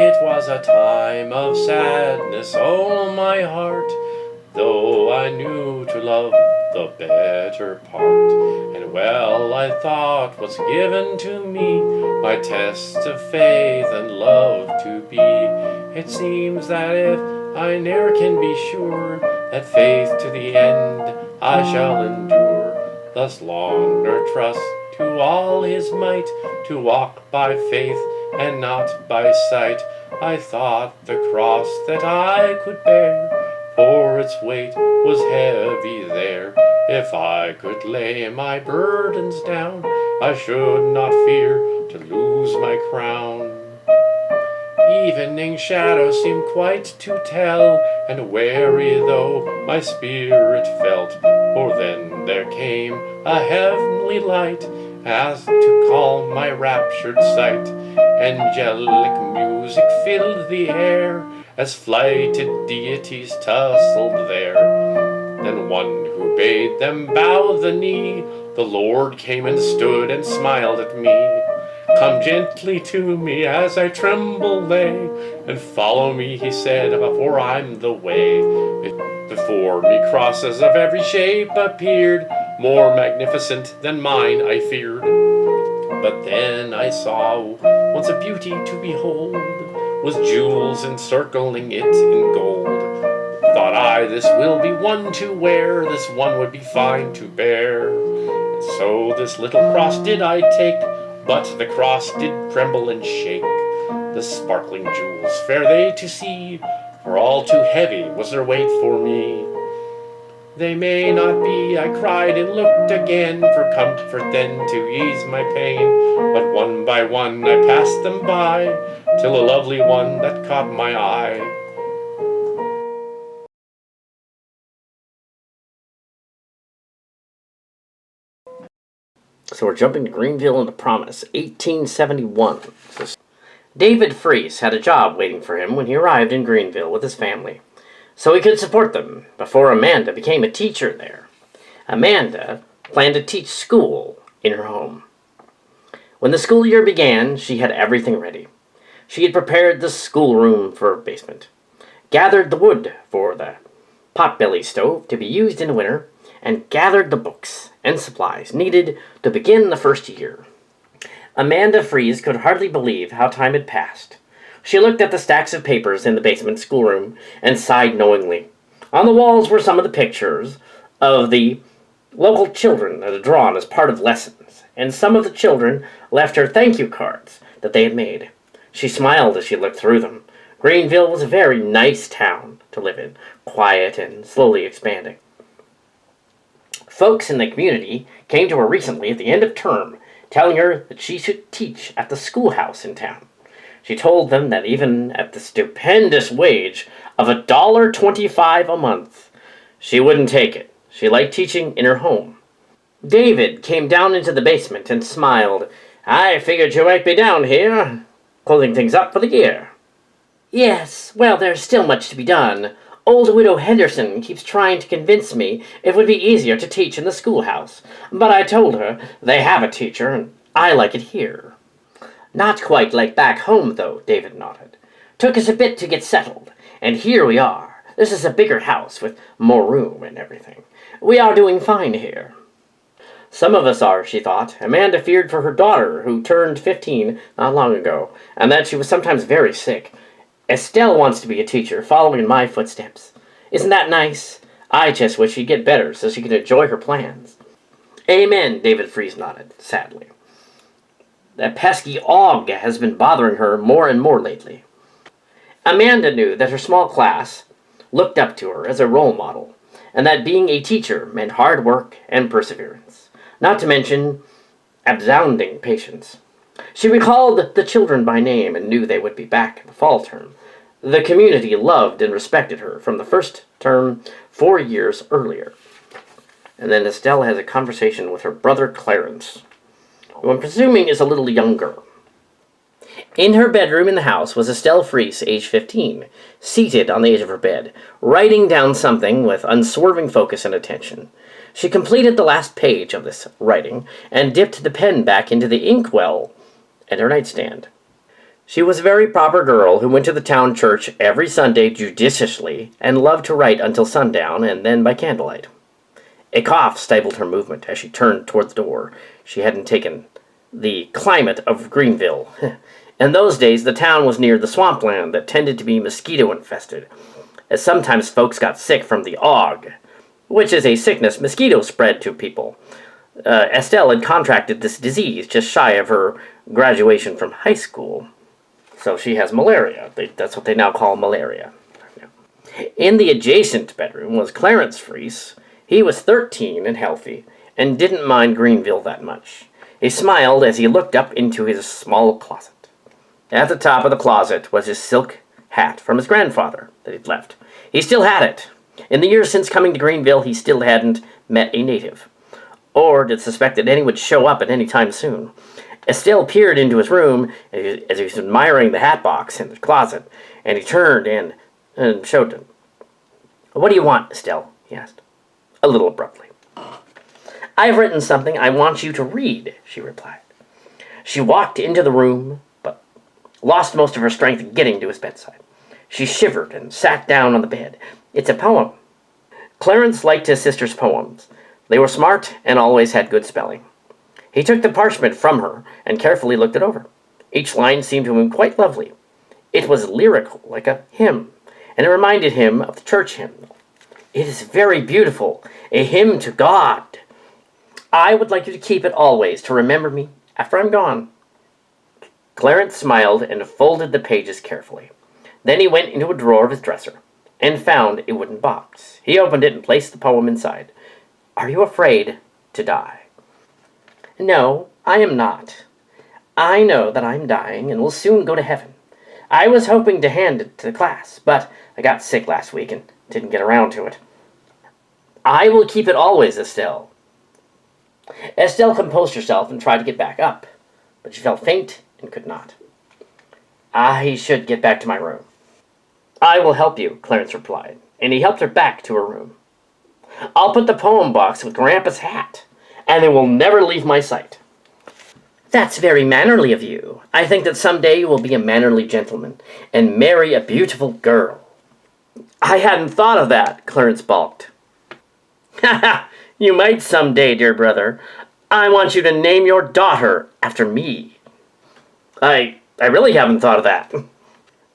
It was a time of sadness, oh my heart, though I knew to love the better part. And well I thought was given to me my test of faith and love to be. It seems that if I ne'er can be sure that faith to the end I shall endure, thus long nor trust to all his might, to walk by faith and not by sight. I thought the cross that I could bear, for its weight was heavy there. If I could lay my burdens down, I should not fear to lose my crown. Evening shadows seemed quite to tell, and weary though my spirit felt, for then there came a heavenly light, as to calm my raptured sight. Angelic music filled the air, as flighted deities tussled there. Then one who bade them bow the knee, the Lord came and stood and smiled at me. Come gently to me as I tremble lay, and follow me, he said, for I'm the way. Before me crosses of every shape appeared, more magnificent than mine I feared. But then I saw once a beauty to behold, with jewels encircling it in gold. Thought I, this will be one to wear, this one would be fine to bear. And so this little cross did I take, but the cross did tremble and shake. The sparkling jewels, fair they to see, for all too heavy was their weight for me. They may not be, I cried and looked again, for comfort then to ease my pain. But one by one I passed them by, till a lovely one that caught my eye. So we're jumping to Greenville and the Promise, 1871. David Freese had a job waiting for him when he arrived in Greenville with his family, so he could support them before Amanda became a teacher there. Amanda planned to teach school in her home. When the school year began, she had everything ready. She had prepared the schoolroom for basement, gathered the wood for the potbelly stove to be used in winter, and gathered the books and supplies needed to begin the first year. Amanda Freese could hardly believe how time had passed. She looked at the stacks of papers in the basement schoolroom and sighed knowingly. On the walls were some of the pictures of the local children that had drawn as part of lessons, and some of the children left her thank you cards that they had made. She smiled as she looked through them. Greenville was a very nice town to live in, quiet and slowly expanding. Folks in the community came to her recently at the end of term, telling her that she should teach at the schoolhouse in town. She told them that even at the stupendous wage of $1.25 a month, she wouldn't take it. She liked teaching in her home. David came down into the basement and smiled. I figured you might be down here, closing things up for the year. Yes, well, there's still much to be done. Old Widow Henderson keeps trying to convince me it would be easier to teach in the schoolhouse, but I told her they have a teacher, and I like it here. Not quite like back home, though, David nodded. Took us a bit to get settled, and here we are. This is a bigger house with more room and everything. We are doing fine here. Some of us are, she thought. Amanda feared for her daughter, who turned 15 not long ago, and that she was sometimes very sick. Estelle wants to be a teacher, following in my footsteps. Isn't that nice? I just wish she'd get better so she could enjoy her plans. Amen, David Freese nodded, sadly. That pesky Og has been bothering her more and more lately. Amanda knew that her small class looked up to her as a role model, and that being a teacher meant hard work and perseverance, not to mention abounding patience. She recalled the children by name and knew they would be back in the fall term. The community loved and respected her from the first term 4 years earlier. And then Estelle has a conversation with her brother Clarence, who I'm presuming is a little younger. In her bedroom in the house was Estelle Freese, age 15, seated on the edge of her bed, writing down something with unswerving focus and attention. She completed the last page of this writing and dipped the pen back into the inkwell at her nightstand. She was a very proper girl who went to the town church every Sunday judiciously and loved to write until sundown and then by candlelight. A cough stifled her movement as she turned toward the door. She hadn't taken the climate of Greenville. In those days, the town was near the swampland that tended to be mosquito-infested, as sometimes folks got sick from the ague, which is a sickness mosquitoes spread to people. Estelle had contracted this disease just shy of her graduation from high school, so she has malaria. That's what they now call malaria. In the adjacent bedroom was Clarence Freese. He was 13 and healthy, and didn't mind Greenville that much. He smiled as he looked up into his small closet. At the top of the closet was his silk hat from his grandfather that he'd left. He still had it. In the years since coming to Greenville, he still hadn't met a native, or did suspect that any would show up at any time soon. Estelle peered into his room as he was admiring the hat box in the closet, and he turned and showed him. "What do you want, Estelle?" he asked, a little abruptly. "I've written something I want you to read," she replied. She walked into the room, but lost most of her strength getting to his bedside. She shivered and sat down on the bed. "It's a poem." Clarence liked his sister's poems. They were smart and always had good spelling. He took the parchment from her and carefully looked it over. Each line seemed to him quite lovely. It was lyrical, like a hymn, and it reminded him of the church hymn. "It is very beautiful, a hymn to God. I would like you to keep it always, to remember me after I'm gone." Clarence smiled and folded the pages carefully. Then he went into a drawer of his dresser and found a wooden box. He opened it and placed the poem inside. "Are you afraid to die?" "No, I am not. I know that I'm dying and will soon go to heaven. I was hoping to hand it to the class, but I got sick last week and didn't get around to it." "I will keep it always, Estelle." Estelle composed herself and tried to get back up, but she felt faint and could not. "I should get back to my room." "I will help you," Clarence replied, and he helped her back to her room. "I'll put the poem box with Grandpa's hat, and it will never leave my sight." "That's very mannerly of you. I think that someday you will be a mannerly gentleman and marry a beautiful girl." "I hadn't thought of that," Clarence balked. "Ha ha! You might someday, dear brother. I want you to name your daughter after me." I really haven't thought of that."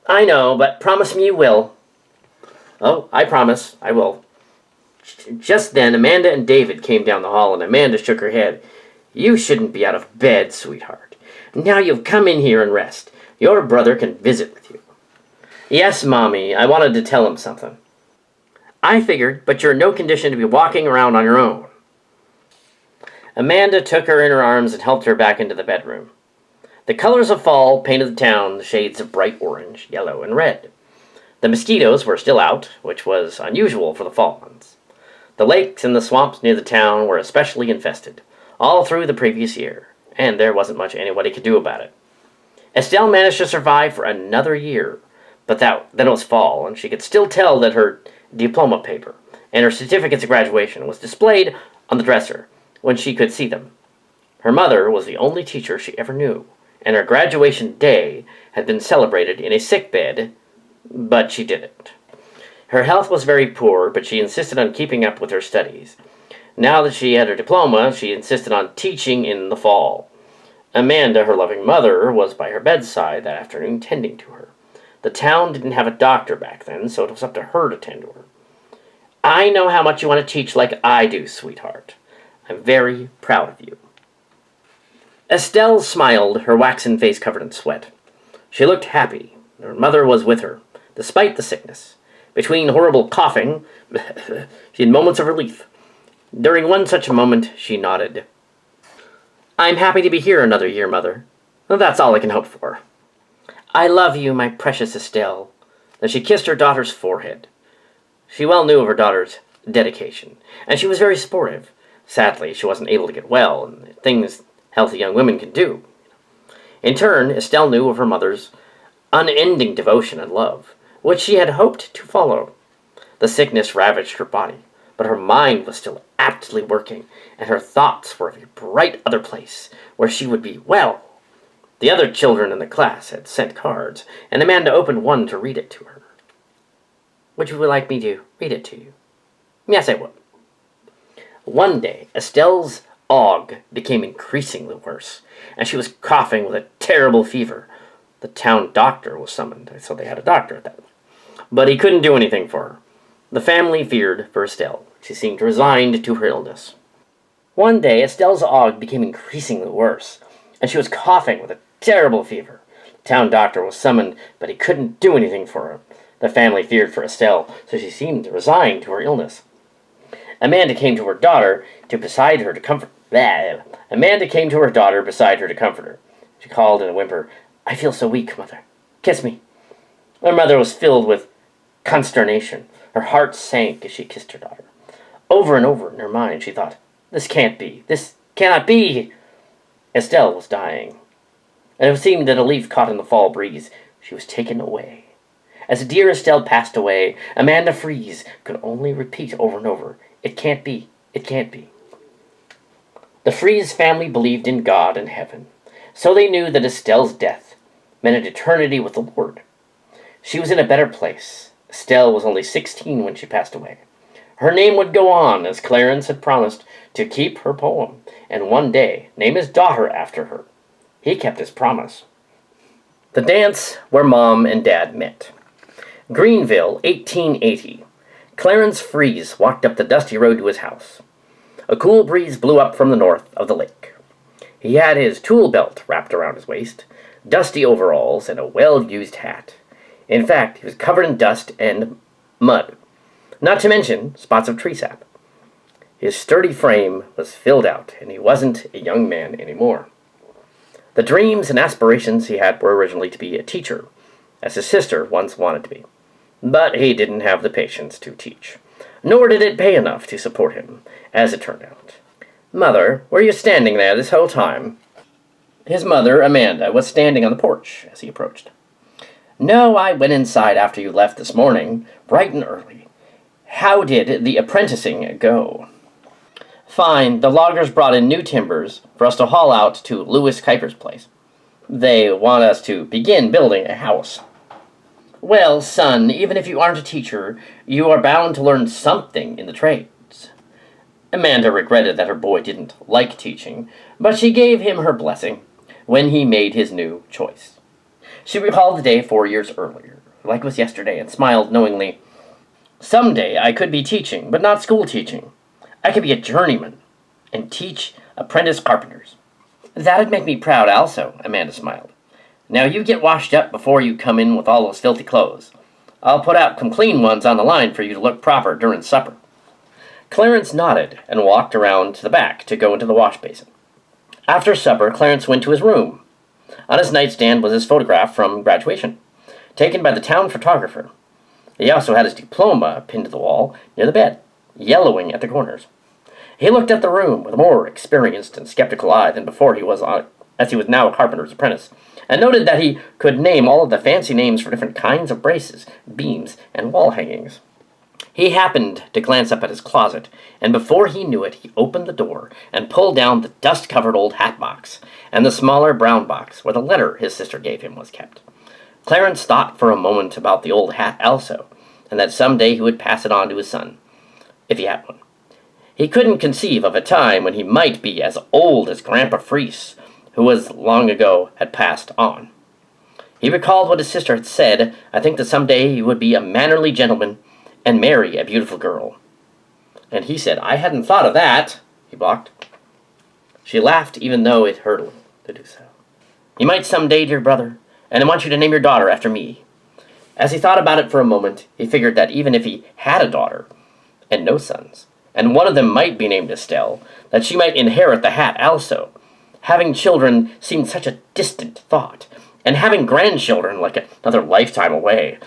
"I know, but promise me you will." "Oh, I promise. I will." Just then, Amanda and David came down the hall, and Amanda shook her head. "You shouldn't be out of bed, sweetheart. Now you've come in here and rest. Your brother can visit with you." "Yes, Mommy, I wanted to tell him something." "I figured, but you're in no condition to be walking around on your own." Amanda took her in her arms and helped her back into the bedroom. The colors of fall painted the town the shades of bright orange, yellow, and red. The mosquitoes were still out, which was unusual for the fall months. The lakes and the swamps near the town were especially infested, all through the previous year, and there wasn't much anybody could do about it. Estelle managed to survive for another year, but then it was fall, and she could still tell that her diploma paper and her certificates of graduation was displayed on the dresser when she could see them. Her mother was the only teacher she ever knew, and her graduation day had been celebrated in a sickbed, but she didn't. Her health was very poor, but she insisted on keeping up with her studies. Now that she had her diploma, she insisted on teaching in the fall. Amanda, her loving mother, was by her bedside that afternoon tending to her. The town didn't have a doctor back then, so it was up to her to tend to her. "I know how much you want to teach like I do, sweetheart. I'm very proud of you." Estelle smiled, her waxen face covered in sweat. She looked happy. Her mother was with her, despite the sickness. Between horrible coughing, she had moments of relief. During one such moment, she nodded. "I'm happy to be here another year, Mother. That's all I can hope for." "I love you, my precious Estelle." Then she kissed her daughter's forehead. She well knew of her daughter's dedication, and she was very sportive. Sadly, she wasn't able to get well, and things healthy young women can do. In turn, Estelle knew of her mother's unending devotion and love, which she had hoped to follow. The sickness ravaged her body, but her mind was still aptly working, and her thoughts were of a bright other place, where she would be well. The other children in the class had sent cards, and Amanda opened one to read it to her. "Would you like me to read it to you?" "Yes, I would." One day, Estelle's ague became increasingly worse, and she was coughing with a terrible fever. The town doctor was summoned, so they had a doctor at that. But he couldn't do anything for her. The family feared for Estelle. She seemed resigned to her illness. One day, Estelle's ague became increasingly worse, and she was coughing with a terrible fever. The town doctor was summoned, but he couldn't do anything for her. The family feared for Estelle, so she seemed resigned to her illness. Amanda came to her daughter beside her to comfort her. She called in a whimper, "I feel so weak, Mother. Kiss me." Her mother was filled with consternation. Her heart sank as she kissed her daughter. Over and over in her mind she thought, "This can't be. This cannot be." Estelle was dying. And it seemed that a leaf caught in the fall breeze. She was taken away. As dear Estelle passed away, Amanda Fries could only repeat over and over, "It can't be. It can't be." The Fries family believed in God and heaven, so they knew that Estelle's death meant an eternity with the Lord. She was in a better place. Estelle was only 16 when she passed away. Her name would go on, as Clarence had promised to keep her poem, and one day name his daughter after her. He kept his promise. The dance where Mom and Dad met. Greenville, 1880. Clarence Fries walked up the dusty road to his house. A cool breeze blew up from the north of the lake. He had his tool belt wrapped around his waist, dusty overalls, and a well-used hat. In fact, he was covered in dust and mud, not to mention spots of tree sap. His sturdy frame was filled out, and he wasn't a young man anymore. The dreams and aspirations he had were originally to be a teacher, as his sister once wanted to be. But he didn't have the patience to teach, nor did it pay enough to support him, as it turned out. "Mother, were you standing there this whole time?" His mother, Amanda, was standing on the porch as he approached. "No, I went inside after you left this morning, bright and early. How did the apprenticing go?" "Fine. The loggers brought in new timbers for us to haul out to Louis Kuiper's place. They want us to begin building a house." "Well, son, even if you aren't a teacher, you are bound to learn something in the trades." Amanda regretted that her boy didn't like teaching, but she gave him her blessing when he made his new choice. She recalled the day 4 years earlier, like it was yesterday, and smiled knowingly. "Someday I could be teaching, but not school teaching. I could be a journeyman and teach apprentice carpenters." "That'd make me proud also," Amanda smiled. "Now you get washed up before you come in with all those filthy clothes. I'll put out some clean ones on the line for you to look proper during supper." Clarence nodded and walked around to the back to go into the wash basin. After supper, Clarence went to his room. On his nightstand was his photograph from graduation, taken by the town photographer. He also had his diploma pinned to the wall near the bed, yellowing at the corners. He looked at the room with a more experienced and skeptical eye than before as he was now a carpenter's apprentice, and noted that he could name all of the fancy names for different kinds of braces, beams, and wall hangings. He happened to glance up at his closet, and before he knew it, he opened the door and pulled down the dust-covered old hat box, and the smaller brown box where the letter his sister gave him was kept. Clarence thought for a moment about the old hat also, and that someday he would pass it on to his son, if he had one. He couldn't conceive of a time when he might be as old as Grandpa Fries, who was long ago had passed on. He recalled what his sister had said, I think that someday he would be a mannerly gentleman and marry a beautiful girl. And he said, "I hadn't thought of that," he balked. She laughed, even though it hurt a little to do so. "You might someday, dear brother, and I want you to name your daughter after me." As he thought about it for a moment, he figured that even if he had a daughter, and no sons, and one of them might be named Estelle, that she might inherit the hat also. Having children seemed such a distant thought, and having grandchildren like another lifetime away.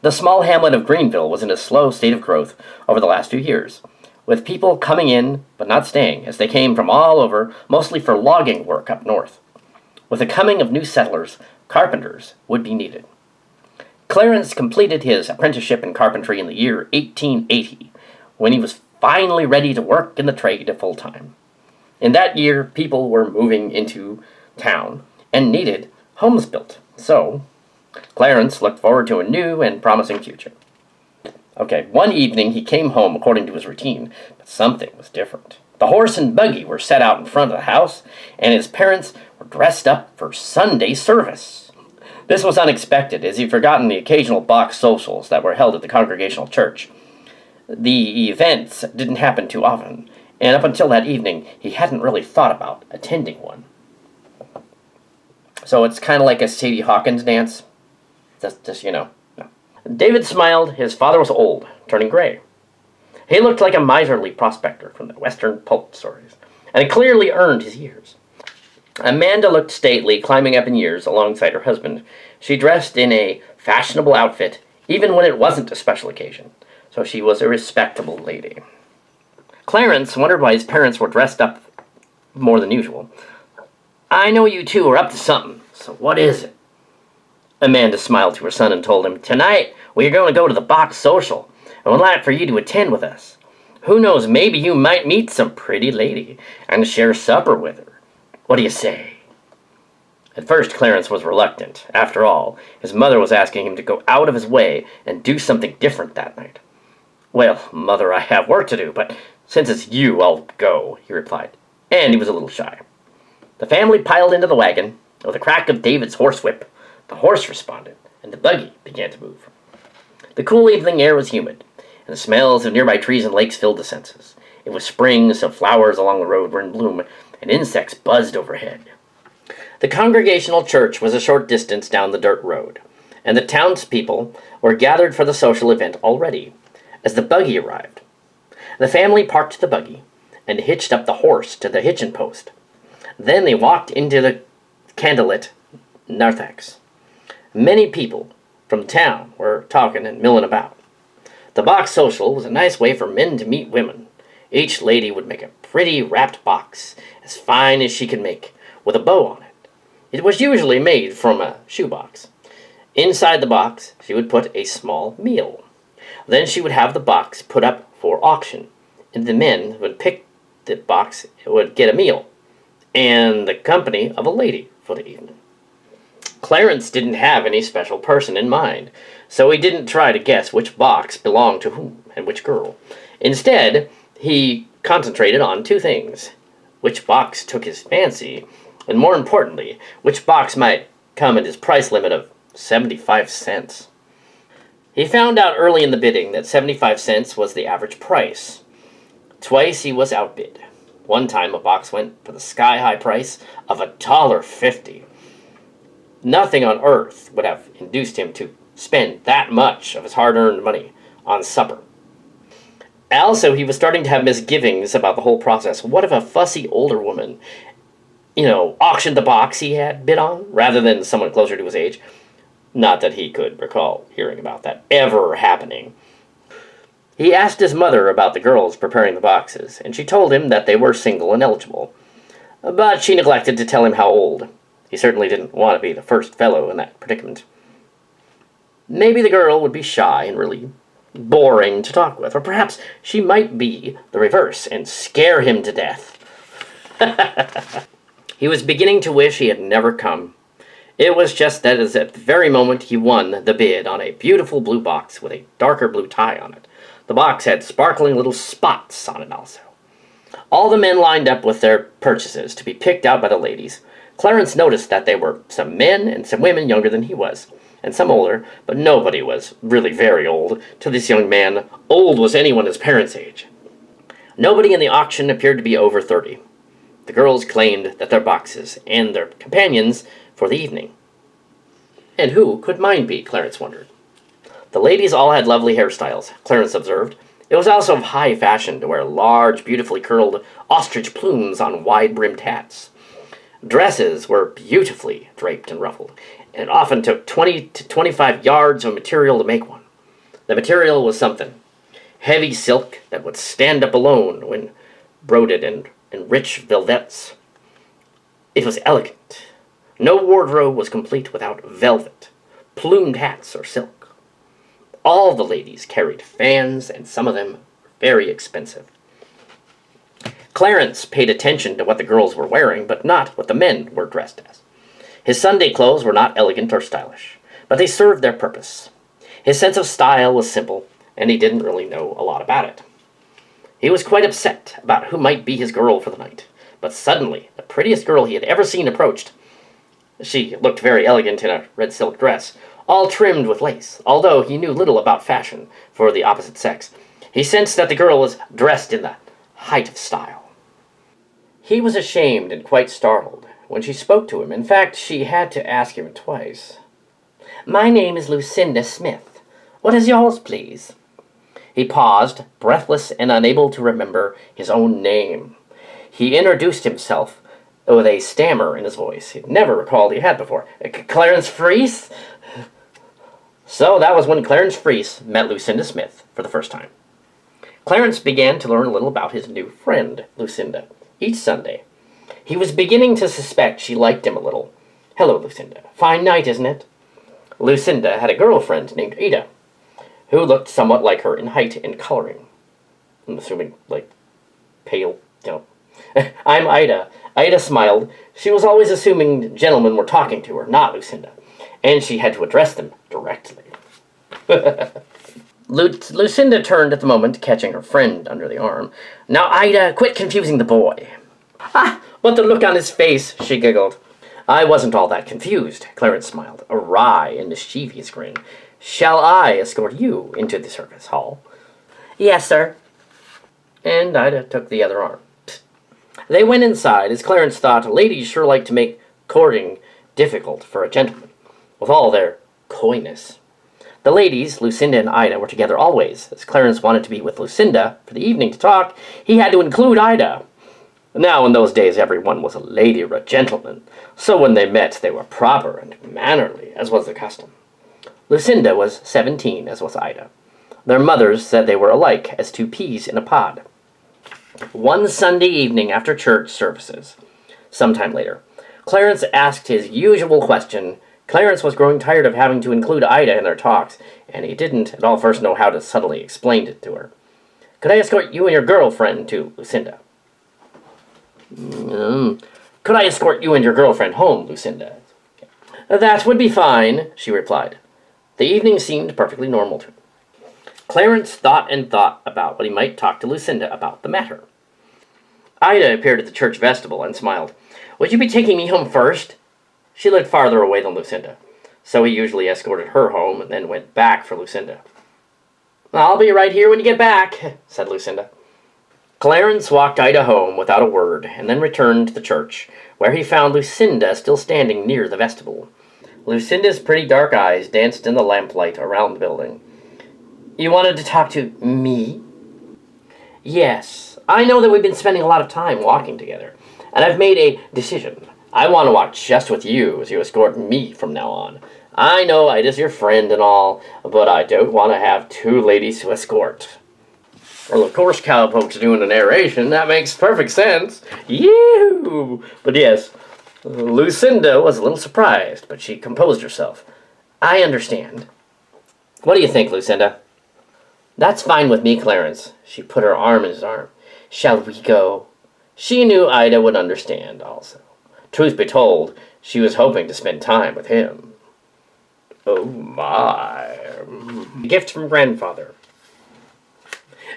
The small hamlet of Greenville was in a slow state of growth over the last few years, with people coming in but not staying, as they came from all over, mostly for logging work up north. With the coming of new settlers, carpenters would be needed. Clarence completed his apprenticeship in carpentry in the year 1880, when he was finally ready to work in the trade full-time. In that year, people were moving into town and needed homes built. So, Clarence looked forward to a new and promising future. Okay, one evening he came home according to his routine, but something was different. The horse and buggy were set out in front of the house, and his parents were dressed up for Sunday service. This was unexpected, as he'd forgotten the occasional box socials that were held at the Congregational Church. The events didn't happen too often, and up until that evening, he hadn't really thought about attending one. So it's kind of like a Sadie Hawkins dance. Just No. David smiled. His father was old, turning gray. He looked like a miserly prospector from the Western pulp stories, and had clearly earned his years. Amanda looked stately, climbing up in years alongside her husband. She dressed in a fashionable outfit, even when it wasn't a special occasion, so she was a respectable lady. Clarence wondered why his parents were dressed up more than usual. "I know you two are up to something, so what is it?" Amanda smiled to her son and told him, "Tonight we are going to go to the box social, and would like for you to attend with us. Who knows, maybe you might meet some pretty lady and share supper with her. What do you say?" At first, Clarence was reluctant. After all, his mother was asking him to go out of his way and do something different that night. "Well, Mother, I have work to do, but since it's you, I'll go," he replied, and he was a little shy. The family piled into the wagon. With a crack of David's horsewhip, the horse responded, and the buggy began to move. The cool evening air was humid, and the smells of nearby trees and lakes filled the senses. It was spring, so flowers along the road were in bloom, and insects buzzed overhead. The Congregational Church was a short distance down the dirt road, and the townspeople were gathered for the social event already, as the buggy arrived. The family parked the buggy and hitched up the horse to the hitching post. Then they walked into the candlelit narthex. Many people from town were talking and milling about. The box social was a nice way for men to meet women. Each lady would make a pretty wrapped box, as fine as she could make, with a bow on it. It was usually made from a shoebox. Inside the box, she would put a small meal. Then she would have the box put up for auction, and the men would pick the box and would get a meal, and the company of a lady for the evening. Clarence didn't have any special person in mind, so he didn't try to guess which box belonged to whom and which girl. Instead, he concentrated on two things: which box took his fancy, and more importantly, which box might come at his price limit of 75 cents. He found out early in the bidding that 75 cents was the average price. Twice he was outbid. One time a box went for the sky-high price of $1.50. Nothing on earth would have induced him to spend that much of his hard-earned money on supper. Also, he was starting to have misgivings about the whole process. What if a fussy older woman, auctioned the box he had bid on, rather than someone closer to his age? Not that he could recall hearing about that ever happening. He asked his mother about the girls preparing the boxes, and she told him that they were single and eligible. But she neglected to tell him how old. He certainly didn't want to be the first fellow in that predicament. Maybe the girl would be shy and really boring to talk with, or perhaps she might be the reverse and scare him to death. He was beginning to wish he had never come. It was just that as at the very moment he won the bid on a beautiful blue box with a darker blue tie on it. The box had sparkling little spots on it also. All the men lined up with their purchases to be picked out by the ladies. Clarence noticed that there were some men and some women younger than he was, and some older, but nobody was really very old to this young man. Old was anyone his parents' age. Nobody in the auction appeared to be over 30. The girls claimed that their boxes and their companions for the evening. And who could mine be, Clarence wondered. The ladies all had lovely hairstyles, Clarence observed. It was also of high fashion to wear large, beautifully curled ostrich plumes on wide-brimmed hats. Dresses were beautifully draped and ruffled, and it often took 20 to 25 yards of material to make one. The material was something. Heavy silk that would stand up alone when broidered in rich velvets. It was elegant. No wardrobe was complete without velvet, plumed hats, or silk. All the ladies carried fans, and some of them were very expensive. Clarence paid attention to what the girls were wearing, but not what the men were dressed as. His Sunday clothes were not elegant or stylish, but they served their purpose. His sense of style was simple, and he didn't really know a lot about it. He was quite upset about who might be his girl for the night, but suddenly the prettiest girl he had ever seen approached. She looked very elegant in a red silk dress, all trimmed with lace, although he knew little about fashion for the opposite sex. He sensed that the girl was dressed in the height of style. He was ashamed and quite startled when she spoke to him. In fact, she had to ask him twice. "My name is Lucinda Smith. What is yours, please?" He paused, breathless and unable to remember his own name. He introduced himself with a stammer in his voice he'd never recalled he had before. "Clarence Freese?" So that was when Clarence Freese met Lucinda Smith for the first time. Clarence began to learn a little about his new friend, Lucinda, each Sunday. He was beginning to suspect she liked him a little. "Hello, Lucinda. Fine night, isn't it?" Lucinda had a girlfriend named Ada, who looked somewhat like her in height and coloring. I'm assuming, like, pale, "I'm Ida." Ida smiled. She was always assuming gentlemen were talking to her, not Lucinda, and she had to address them directly. Lucinda turned at the moment, catching her friend under the arm. "Now, Ida, quit confusing the boy." "Ah, what the look on his face," she giggled. "I wasn't all that confused," Clarence smiled, a wry and mischievous grin. "Shall I escort you into the circus hall?" "Yes, sir." And Ida took the other arm. They went inside, as Clarence thought ladies sure like to make courting difficult for a gentleman, with all their coyness. The ladies, Lucinda and Ida, were together always. As Clarence wanted to be with Lucinda for the evening to talk, he had to include Ida. Now, in those days, everyone was a lady or a gentleman, so when they met, they were proper and mannerly, as was the custom. Lucinda was 17, as was Ida. Their mothers said they were alike as two peas in a pod. One Sunday evening after church services, sometime later, Clarence asked his usual question. Clarence was growing tired of having to include Ida in their talks, and he didn't at all first know how to subtly explain it to her. "Could I escort you and your girlfriend to Lucinda?" "Could I escort you and your girlfriend home, Lucinda?" "That would be fine," she replied. The evening seemed perfectly normal to him. Clarence thought and thought about what he might talk to Lucinda about the matter. Ida appeared at the church vestibule and smiled. "Would you be taking me home first?" She lived farther away than Lucinda, so he usually escorted her home and then went back for Lucinda. "I'll be right here when you get back," said Lucinda. Clarence walked Ida home without a word, and then returned to the church, where he found Lucinda still standing near the vestibule. Lucinda's pretty dark eyes danced in the lamplight around the building. "You wanted to talk to me?" "Yes. I know that we've been spending a lot of time walking together, and I've made a decision. I want to walk just with you as you escort me from now on. I know Ida's your friend and all, but I don't want to have two ladies to escort." Well, of course, Cowpoke's doing a narration. That makes perfect sense. Yee-hoo! But yes, Lucinda was a little surprised, but she composed herself. "I understand. What do you think, Lucinda?" "That's fine with me, Clarence." She put her arm in his arm. "Shall we go?" She knew Ida would understand also. Truth be told, she was hoping to spend time with him. Oh my. A gift from grandfather.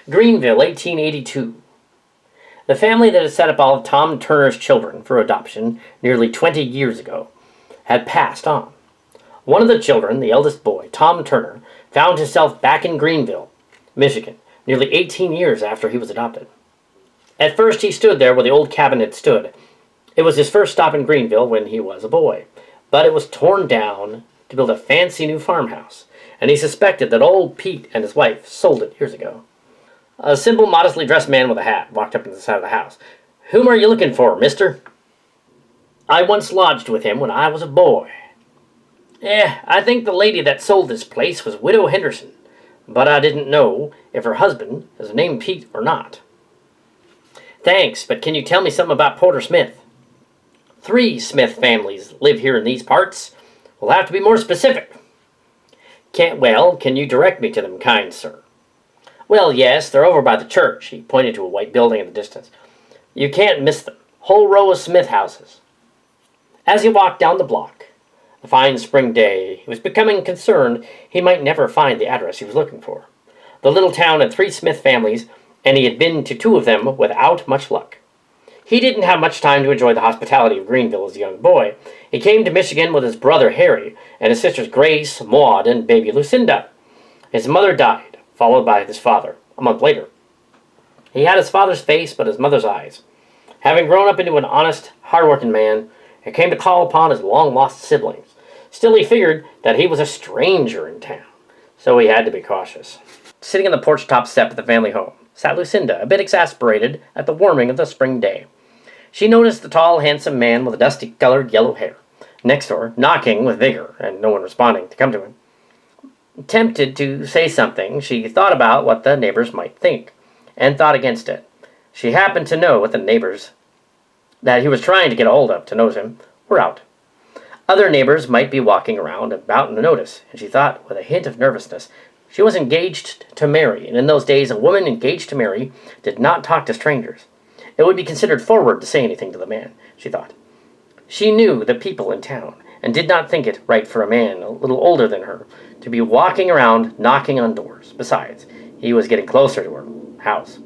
Greenville, 1882. The family that had set up all of Tom Turner's children for adoption nearly 20 years ago had passed on. One of the children, the eldest boy, Tom Turner, found himself back in Greenville, Michigan, nearly 18 years after he was adopted. At first he stood there where the old cabin had stood. It was his first stop in Greenville when he was a boy, but it was torn down to build a fancy new farmhouse, and he suspected that old Pete and his wife sold it years ago. A simple, modestly dressed man with a hat walked up to the side of the house. "Whom are you looking for, mister?" "I once lodged with him when I was a boy." I think the lady that sold this place was Widow Henderson, but I didn't know if her husband is named Pete or not." "Thanks, but can you tell me something about Porter Smith?" "3 Smith families live here in these parts. We'll have to be more specific." Can you direct me to them, kind sir?" "Well, yes, they're over by the church." He pointed to a white building in the distance. You can't miss them. Whole row of Smith houses. As he walked down the block, the fine spring day, he was becoming concerned he might never find the address he was looking for. The little town had 3 Smith families, and he had been to 2 of them without much luck. He didn't have much time to enjoy the hospitality of Greenville as a young boy. He came to Michigan with his brother Harry and his sisters Grace, Maud, and baby Lucinda. His mother died, followed by his father, a month later. He had his father's face, but his mother's eyes. Having grown up into an honest, hard-working man, he came to call upon his long-lost siblings. Still, he figured that he was a stranger in town, so he had to be cautious. Sitting on the porch-top step of the family home sat Lucinda, a bit exasperated at the warming of the spring day. She noticed the tall, handsome man with the dusty-colored yellow hair next door, knocking with vigor, and no one responding to come to him. Tempted to say something, she thought about what the neighbors might think, and thought against it. She happened to know what the neighbors that he was trying to get a hold of to notice him were out. Other neighbors might be walking around about to notice, and she thought, with a hint of nervousness, she was engaged to marry, and in those days a woman engaged to marry did not talk to strangers. It would be considered forward to say anything to the man, she thought. She knew the people in town, and did not think it right for a man a little older than her to be walking around knocking on doors. Besides, he was getting closer to her house.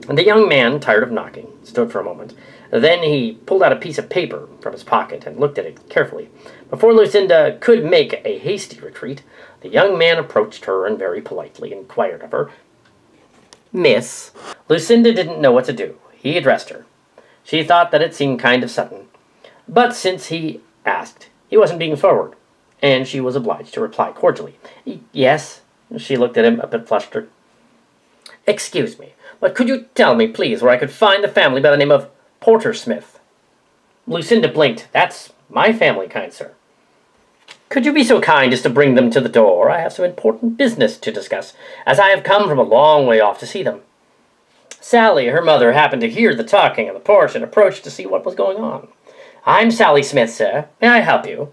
And the young man, tired of knocking, stood for a moment. Then he pulled out a piece of paper from his pocket and looked at it carefully. Before Lucinda could make a hasty retreat, the young man approached her and very politely inquired of her, "Miss." Lucinda didn't know what to do. He addressed her. She thought that it seemed kind of sudden. But since he asked, he wasn't being forward, and she was obliged to reply cordially. "Yes." She looked at him a bit flustered. "Excuse me, but could you tell me, please, where I could find the family by the name of Porter Smith?" Lucinda blinked. "That's my family, kind sir." "Could you be so kind as to bring them to the door? I have some important business to discuss, as I have come from a long way off to see them." Sally, her mother, happened to hear the talking on the porch and approached to see what was going on. "I'm Sally Smith, sir. May I help you?"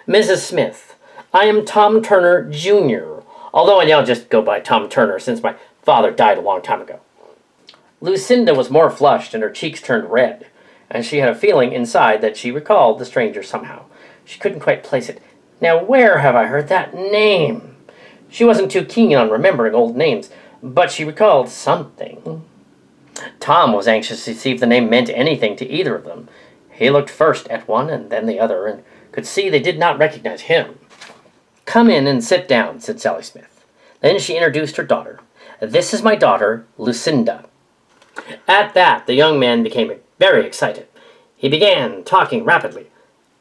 "Mrs. Smith, I am Tom Turner, Jr., although I now just go by Tom Turner since my father died a long time ago." Lucinda was more flushed and her cheeks turned red, and she had a feeling inside that she recalled the stranger somehow. She couldn't quite place it. Now, where have I heard that name? She wasn't too keen on remembering old names, but she recalled something. Tom was anxious to see if the name meant anything to either of them. He looked first at one and then the other, and could see they did not recognize him. "Come in and sit down," said Sally Smith. Then she introduced her daughter. "This is my daughter, Lucinda." At that, the young man became very excited. He began talking rapidly.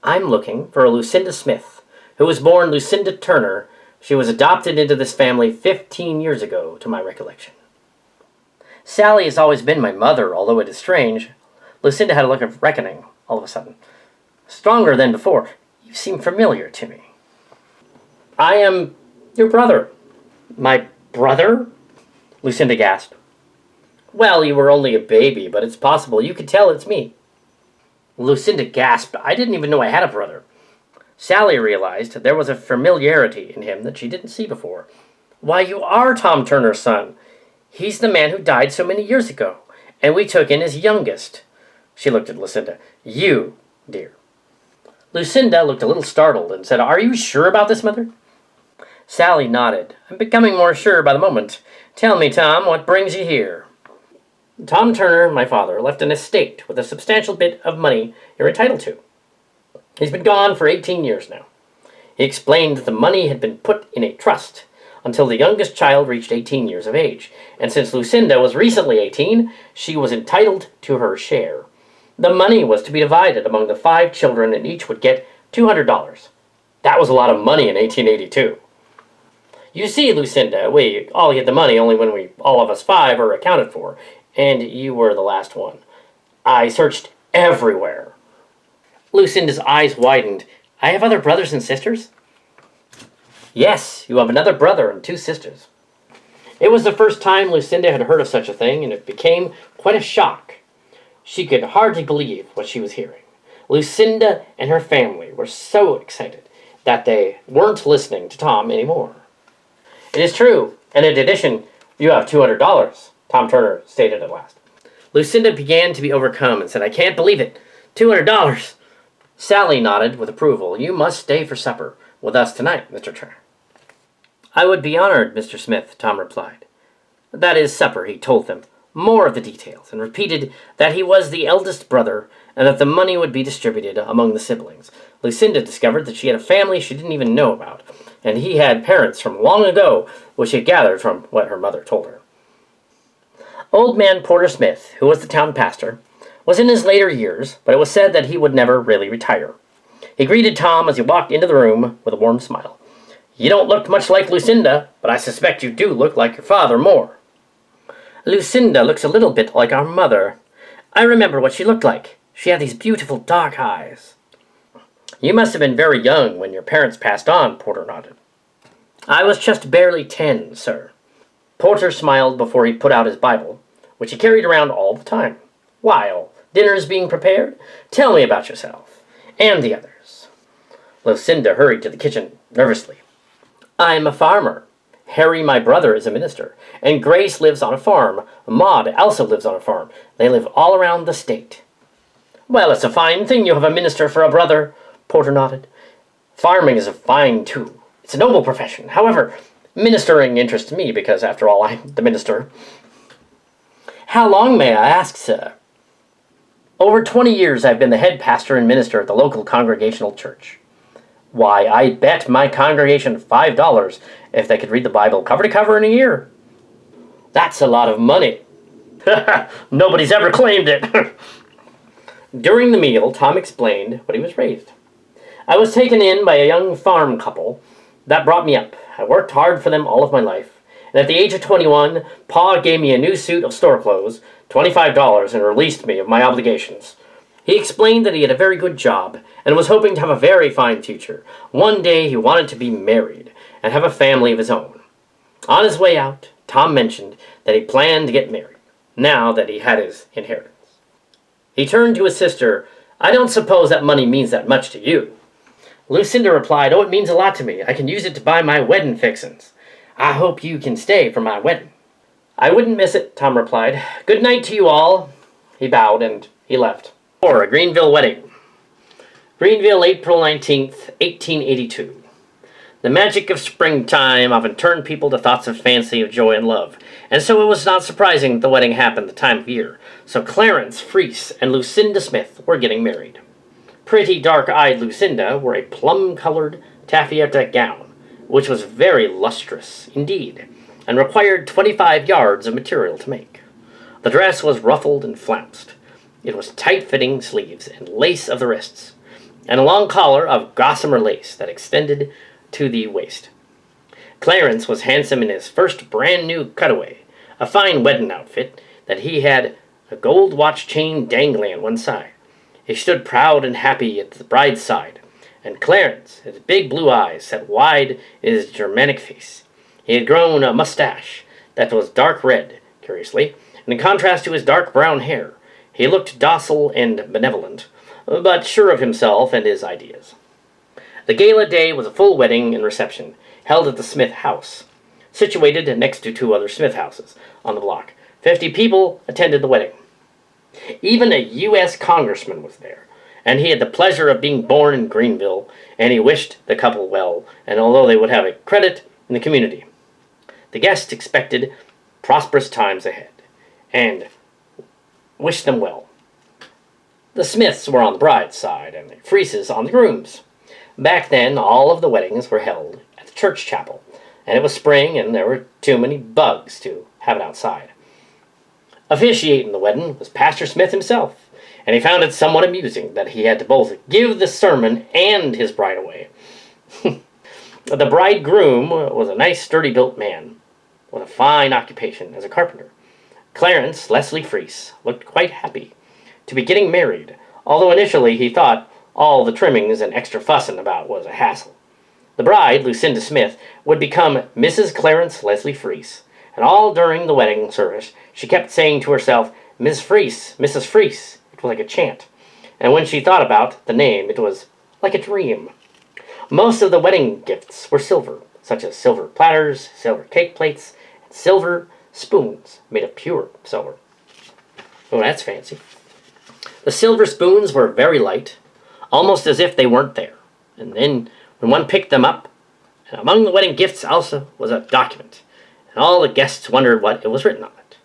"I'm looking for a Lucinda Smith, who was born Lucinda Turner. She was adopted into this family 15 years ago, to my recollection. Sally has always been my mother, although it is strange." Lucinda had a look of reckoning, all of a sudden. "Stronger than before. You seem familiar to me." "I am your brother." "My brother?" Lucinda gasped. "Well, you were only a baby, but it's possible you could tell it's me." Lucinda gasped. "I didn't even know I had a brother." Sally realized there was a familiarity in him that she didn't see before. "Why, you are Tom Turner's son. He's the man who died so many years ago, and we took in his youngest." She looked at Lucinda. "You, dear." Lucinda looked a little startled and said, "Are you sure about this, Mother?" Sally nodded. "I'm becoming more sure by the moment. Tell me, Tom, what brings you here?" "Tom Turner, my father, left an estate with a substantial bit of money you're entitled to. He's been gone for 18 years now. He explained that the money had been put in a trust until the youngest child reached 18 years of age, and since Lucinda was recently 18, she was entitled to her share. The money was to be divided among the 5 children, and each would get $200. That was a lot of money in 1882. You see, Lucinda, we all get the money only when all of us 5 are accounted for, and you were the last one. I searched everywhere." Lucinda's eyes widened. "I have other brothers and sisters?" "Yes, you have another brother and 2 sisters." It was the first time Lucinda had heard of such a thing, and it became quite a shock. She could hardly believe what she was hearing. Lucinda and her family were so excited that they weren't listening to Tom anymore. "It is true, and in addition, "You have $200, Tom Turner stated at last. Lucinda began to be overcome and said, "I can't believe it. $200. Sally nodded with approval. "You must stay for supper with us tonight, Mr. Turner." "I would be honored, Mr. Smith," Tom replied. "That is supper," he told them more of the details, and repeated that he was the eldest brother and that the money would be distributed among the siblings. Lucinda discovered that she had a family she didn't even know about, and he had parents from long ago, which she had gathered from what her mother told her. Old man Porter Smith, who was the town pastor, was in his later years, but it was said that he would never really retire. He greeted Tom as he walked into the room with a warm smile. "You don't look much like Lucinda, but I suspect you do look like your father more." "Lucinda looks a little bit like our mother. I remember what she looked like. She had these beautiful dark eyes." "You must have been very young when your parents passed on," Porter nodded. "I was just barely 10, sir." Porter smiled before he put out his Bible, which he carried around all the time. "While dinner's being prepared, tell me about yourself and the others." Lucinda hurried to the kitchen nervously. "I'm a farmer. Harry, my brother, is a minister, and Grace lives on a farm. Maud also lives on a farm. They live all around the state." "Well, it's a fine thing you have a minister for a brother," Porter nodded. "Farming is fine, too. It's a noble profession. However, ministering interests me because, after all, I'm the minister." "How long, may I ask, sir?" "Over 20 years I've been the head pastor and minister at the local Congregational church." "Why, I bet my congregation $5 if they could read the Bible cover to cover in a year." "That's a lot of money." "Nobody's ever claimed it." During the meal, Tom explained what he was raised. "I was taken in by a young farm couple that brought me up. I worked hard for them all of my life, and at the age of 21, Pa gave me a new suit of store clothes, $25, and released me of my obligations." He explained that he had a very good job and was hoping to have a very fine future. One day he wanted to be married and have a family of his own. On his way out, Tom mentioned that he planned to get married, now that he had his inheritance. He turned to his sister. "I don't suppose that money means that much to you." Lucinda replied, "Oh, it means a lot to me. I can use it to buy my wedding fixins. I hope you can stay for my wedding." "I wouldn't miss it," Tom replied. "Good night to you all." He bowed and he left. For a Greenville wedding. Greenville, April 19th, 1882. The magic of springtime often turned people to thoughts of fancy, of joy, and love, and so it was not surprising that the wedding happened the time of year. So Clarence Freese and Lucinda Smith were getting married. Pretty dark-eyed Lucinda wore a plum-colored taffeta gown, which was very lustrous indeed, and required 25 yards of material to make. The dress was ruffled and flounced. It was tight-fitting sleeves and lace of the wrists, and a long collar of gossamer lace that extended to the waist. Clarence was handsome in his first brand-new cutaway, a fine wedding outfit that he had a gold watch chain dangling at one side. He stood proud and happy at the bride's side, and Clarence, his big blue eyes set wide in his Germanic face. He had grown a mustache that was dark red, curiously, and in contrast to his dark brown hair. He looked docile and benevolent, but sure of himself and his ideas. The gala day was a full wedding and reception, held at the Smith house, situated next to two other Smith houses on the block. 50 people attended the wedding. Even a U.S. congressman was there, and he had the pleasure of being born in Greenville, and he wished the couple well, and although they would have a credit in the community. The guests expected prosperous times ahead, and wished them well. The Smiths were on the bride's side, and the Freeses on the groom's. Back then, all of the weddings were held at the church chapel, and it was spring, and there were too many bugs to have it outside. Officiating the wedding was Pastor Smith himself, and he found it somewhat amusing that he had to both give the sermon and his bride away. The bridegroom was a nice, sturdy-built man with a fine occupation as a carpenter. Clarence Leslie Freese looked quite happy to be getting married, although initially he thought all the trimmings and extra fussing about was a hassle. The bride, Lucinda Smith, would become Mrs. Clarence Leslie Freese, and all during the wedding service she kept saying to herself, "Miss Freese, Mrs. Freese." It was like a chant, and when she thought about the name, it was like a dream. Most of the wedding gifts were silver, such as silver platters, silver cake plates, and silver spoons made of pure silver. Oh, that's fancy. The silver spoons were very light, almost as if they weren't there. And then, when one picked them up, among the wedding gifts also was a document, and all the guests wondered what it was written on it.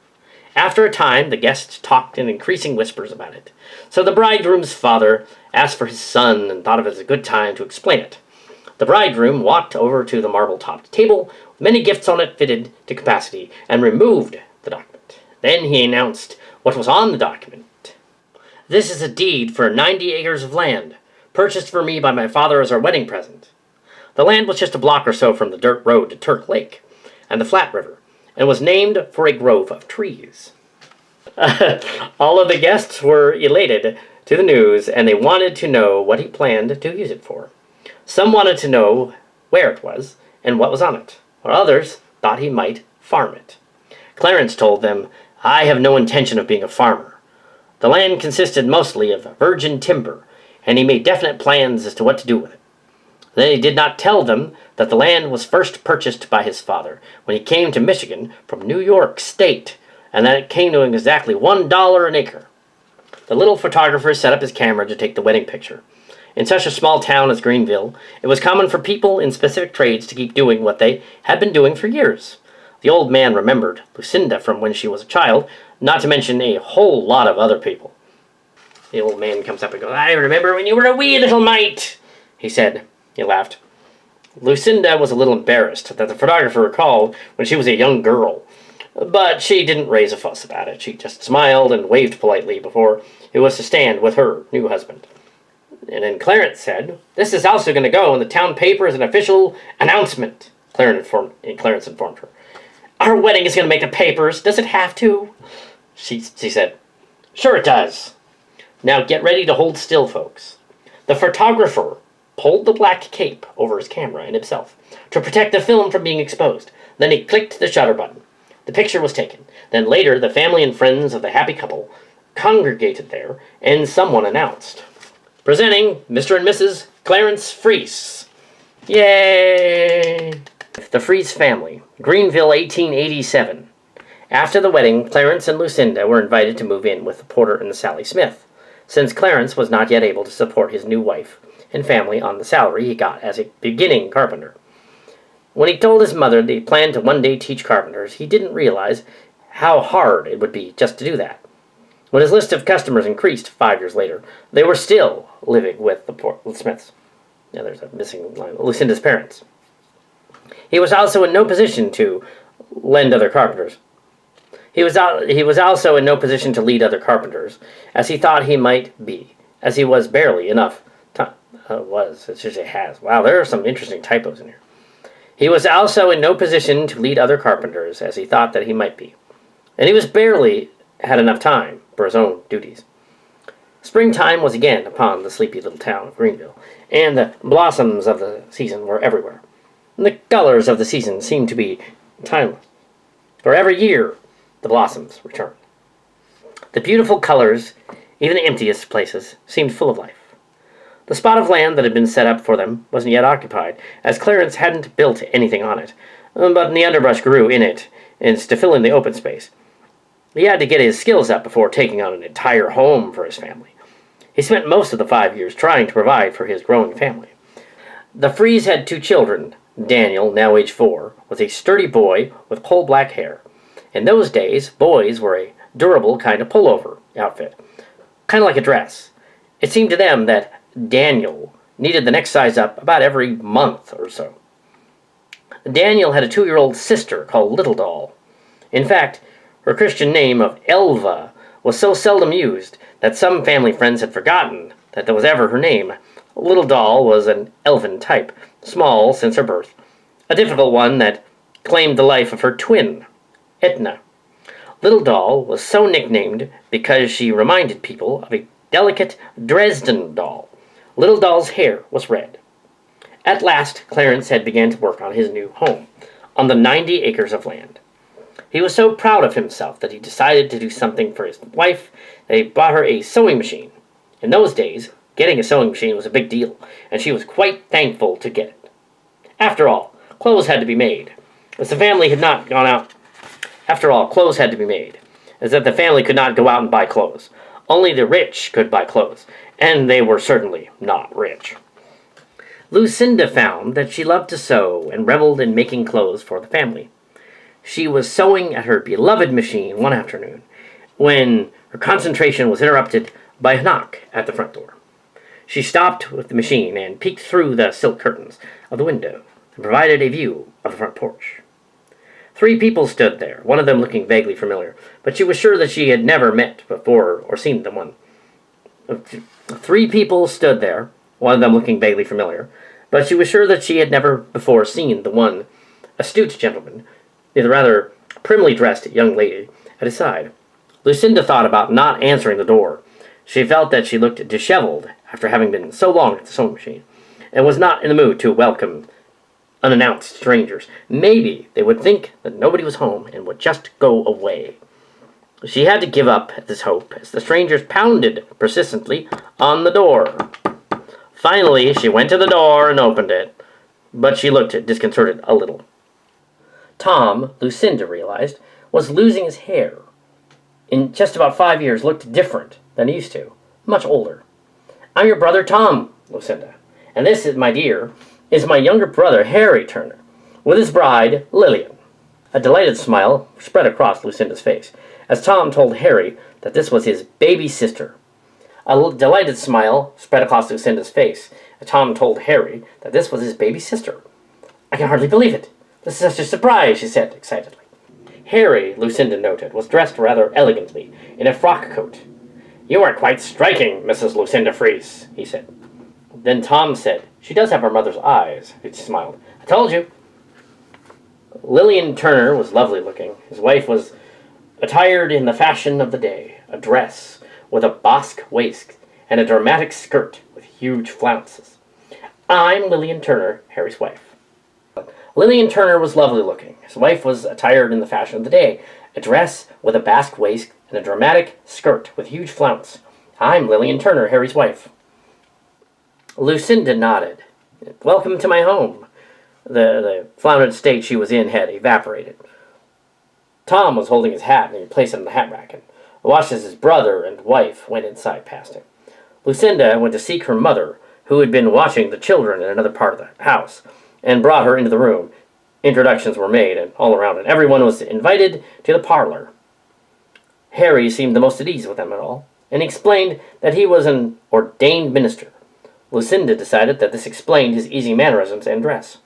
After a time, the guests talked in increasing whispers about it. So the bridegroom's father asked for his son and thought of it as a good time to explain it. The bridegroom walked over to the marble-topped table with many gifts on it fitted to capacity and removed the document. Then he announced what was on the document. "This is a deed for 90 acres of land, purchased for me by my father as our wedding present." The land was just a block or so from the dirt road to Turk Lake and the Flat River, and was named for a grove of trees. All of the guests were elated to the news, and they wanted to know what he planned to use it for. Some wanted to know where it was and what was on it, while others thought he might farm it. Clarence told them, "I have no intention of being a farmer." The land consisted mostly of virgin timber, and he made definite plans as to what to do with it. Then he did not tell them that the land was first purchased by his father when he came to Michigan from New York State, and that it came to him exactly $1 an acre. The little photographer set up his camera to take the wedding picture. In such a small town as Greenville, it was common for people in specific trades to keep doing what they had been doing for years. The old man remembered Lucinda from when she was a child, not to mention a whole lot of other people. The old man comes up and goes, "I remember when you were a wee little mite," he said. He laughed. Lucinda was a little embarrassed that the photographer recalled when she was a young girl, but she didn't raise a fuss about it. She just smiled and waved politely before it was to stand with her new husband. And then Clarence said, "This is also going to go in the town paper as an official announcement," Clarence informed her. "Our wedding is going to make the papers. Does it have to?" She said, "Sure it does." Now get ready to hold still, folks. The photographer pulled the black cape over his camera and himself to protect the film from being exposed. Then he clicked the shutter button. The picture was taken. Then later, the family and friends of the happy couple congregated there, and someone announced, "Presenting Mr. and Mrs. Clarence Freese." Yay! The Freese family, Greenville, 1887. After the wedding, Clarence and Lucinda were invited to move in with the Porter and Sally Smith, since Clarence was not yet able to support his new wife and family on the salary he got as a beginning carpenter. When he told his mother that he planned to one day teach carpenters, he didn't realize how hard it would be just to do that. When his list of customers increased 5 years later, they were still living with the Smiths. Yeah, there's a missing line. Lucinda's parents. He was also in no position to lend other carpenters. He was also in no position to lead other carpenters, as he thought he might be, as he was barely enough time. It should say has. Wow, there are some interesting typos in here. He was also in no position to lead other carpenters, as he thought that he might be, and he was barely had enough time for his own duties. Springtime was again upon the sleepy little town of Greenville, and the blossoms of the season were everywhere. And the colors of the season seemed to be timeless, for every year the blossoms returned. The beautiful colors, even the emptiest places, seemed full of life. The spot of land that had been set up for them wasn't yet occupied, as Clarence hadn't built anything on it, but the underbrush grew in it, and to fill in the open space. He had to get his skills up before taking on an entire home for his family. He spent most of the 5 years trying to provide for his growing family. The Frees had 2 children. Daniel, now age 4, was a sturdy boy with coal-black hair. In those days, boys were a durable kind of pullover outfit, kind of like a dress. It seemed to them that Daniel needed the next size up about every month or so. Daniel had a 2-year-old sister called Little Doll. In fact, her Christian name of Elva was so seldom used that some family friends had forgotten that was ever her name. Little Doll was an elven type, small since her birth, a difficult one that claimed the life of her twin, Etna. Little Doll was so nicknamed because she reminded people of a delicate Dresden doll. Little Doll's hair was red. At last, Clarence had began to work on his new home, on the 90 acres of land. He was so proud of himself that he decided to do something for his wife that he bought her a sewing machine. In those days, getting a sewing machine was a big deal, and she was quite thankful to get it. After all, clothes had to be made, as the family had not gone out After all, clothes had to be made, as that the family could not go out and buy clothes. Only the rich could buy clothes, and they were certainly not rich. Lucinda found that she loved to sew and reveled in making clothes for the family. She was sewing at her beloved machine one afternoon when her concentration was interrupted by a knock at the front door. She stopped with the machine and peeked through the silk curtains of the window and provided a view of the front porch. 3 people stood there, one of them looking vaguely familiar, but she was sure that she had never met before or seen the one. 3 people stood there, one of them looking vaguely familiar, but she was sure that she had never before seen the one astute gentleman, the rather primly dressed young lady, at his side. Lucinda thought about not answering the door. She felt that she looked disheveled after having been so long at the sewing machine, and was not in the mood to welcome unannounced strangers. Maybe they would think that nobody was home and would just go away. She had to give up this hope as the strangers pounded persistently on the door. Finally, she went to the door and opened it, but she looked disconcerted a little. Tom, Lucinda realized, was losing his hair. In just about 5 years, looked different than he used to, much older. "I'm your brother Tom, Lucinda, and this, my dear, is my younger brother Harry Turner, with his bride Lillian." A delighted smile spread across Lucinda's face as Tom told Harry that this was his baby sister. A delighted smile spread across Lucinda's face as Tom told Harry that this was his baby sister. "I can hardly believe it. This is such a surprise," she said excitedly. Harry, Lucinda noted, was dressed rather elegantly in a frock coat. "You are quite striking, Mrs. Lucinda Fries," he said. Then Tom said, "She does have her mother's eyes." He smiled. "I told you." Lillian Turner was lovely looking. His wife was attired in the fashion of the day, a dress with a basque waist and a dramatic skirt with huge flounces. "I'm Lillian Turner, Harry's wife." Lillian Turner was lovely looking. His wife was attired in the fashion of the day, a dress with a basque waist and a dramatic skirt with huge flounce. "I'm Lillian Turner, Harry's wife." Lucinda nodded. "Welcome to my home." The flounced state she was in had evaporated. Tom was holding his hat and he placed it in the hat rack and watched as his brother and wife went inside past him. Lucinda went to seek her mother, who had been watching the children in another part of the house, and brought her into the room. Introductions were made and all around, and everyone was invited to the parlor. Harry seemed the most at ease with them at all, and he explained that he was an ordained minister. Lucinda decided that this explained his easy mannerisms and dress.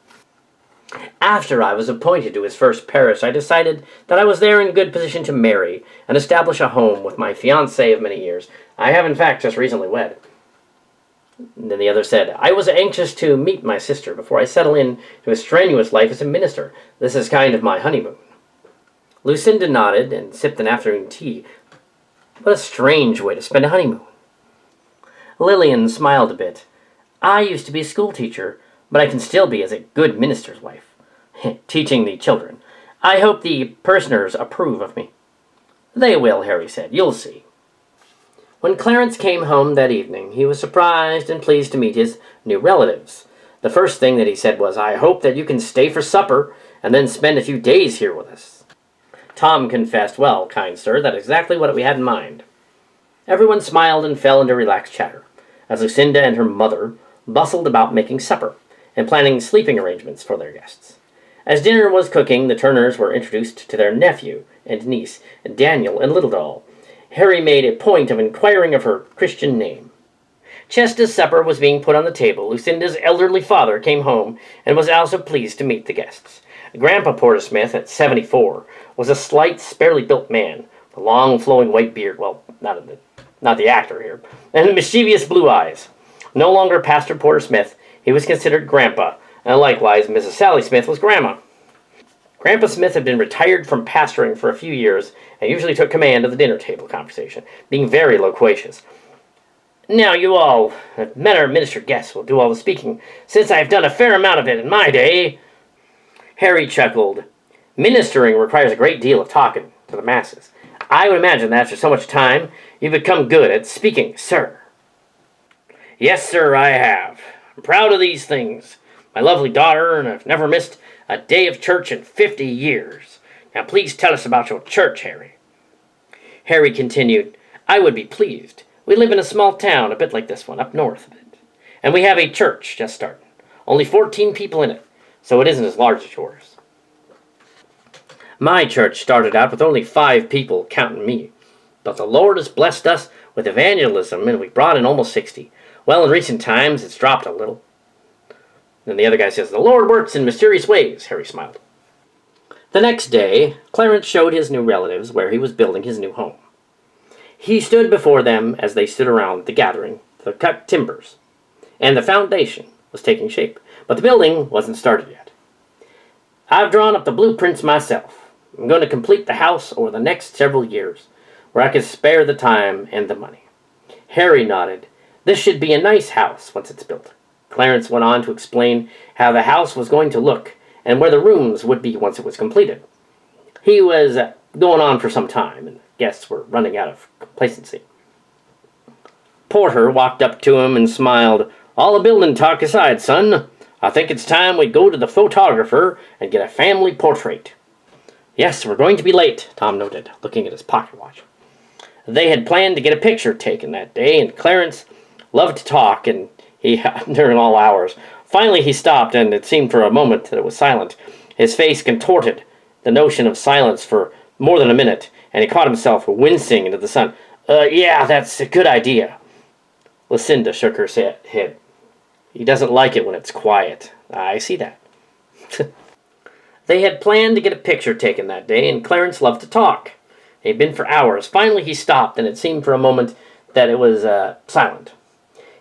"After I was appointed to his first parish, I decided that I was there in good position to marry and establish a home with my fiancée of many years. I have, in fact, just recently wed." Then the other said, "I was anxious to meet my sister before I settle in to a strenuous life as a minister. This is kind of my honeymoon." Lucinda nodded and sipped an afternoon tea. What a strange way to spend a honeymoon. Lillian smiled a bit. "I used to be a school teacher, but I can still be as a good minister's wife, teaching the children. I hope the parishioners approve of me." "They will," Harry said. "You'll see." When Clarence came home that evening, he was surprised and pleased to meet his new relatives. The first thing that he said was, "I hope that you can stay for supper and then spend a few days here with us." Tom confessed, "Well, kind sir, that's exactly what we had in mind." Everyone smiled and fell into relaxed chatter, as Lucinda and her mother bustled about making supper and planning sleeping arrangements for their guests. As dinner was cooking, the Turners were introduced to their nephew and niece, Daniel and Little Doll. Harry made a point of inquiring of her Christian name. Just as supper was being put on the table, Lucinda's elderly father came home and was also pleased to meet the guests. Grandpa Porter Smith, at 74, was a slight, sparely built man, with a long, flowing white beard, well, not the actor here, and mischievous blue eyes. No longer Pastor Porter Smith, he was considered Grandpa, and likewise Mrs. Sally Smith was Grandma. Grandpa Smith had been retired from pastoring for a few years and usually took command of the dinner table conversation, being very loquacious. "Now you all have met our minister guests will do all the speaking, since I have done a fair amount of it in my day." Harry chuckled. "Ministering requires a great deal of talking to the masses. I would imagine that after so much time, you've become good at speaking, sir." "Yes, sir, I have. I'm proud of these things. My lovely daughter, and I've never missed a day of church in 50 years. Now please tell us about your church, Harry. Harry continued, I would be pleased. We live in a small town, a bit like this one, up north of it. And we have a church just starting. Only 14 people in it, so it isn't as large as yours. My church started out with only 5 people, counting me. But the Lord has blessed us with evangelism, and we brought in almost 60. Well, in recent times, it's dropped a little. Then the other guy says, the Lord works in mysterious ways, Harry smiled. The next day, Clarence showed his new relatives where he was building his new home. He stood before them as they stood around the gathering, the cut timbers, and the foundation was taking shape, but the building wasn't started yet. I've drawn up the blueprints myself. I'm going to complete the house over the next several years, where I can spare the time and the money. Harry nodded. This should be a nice house once it's built. Clarence went on to explain how the house was going to look and where the rooms would be once it was completed. He was going on for some time, and guests were running out of complacency. Porter walked up to him and smiled. All the building talk aside, son, I think it's time we go to the photographer and get a family portrait. Yes, we're going to be late, Tom noted, looking at his pocket watch. They had planned to get a picture taken that day, and Clarence loved to talk, and during all hours. Finally he stopped, and it seemed for a moment that it was silent. His face contorted the notion of silence for more than a minute, and he caught himself wincing into the sun. Yeah, that's a good idea. Lucinda shook her head. He doesn't like it when it's quiet. I see that. They had planned to get a picture taken that day, and Clarence loved to talk. He had been for hours. Finally he stopped, and it seemed for a moment that it was silent.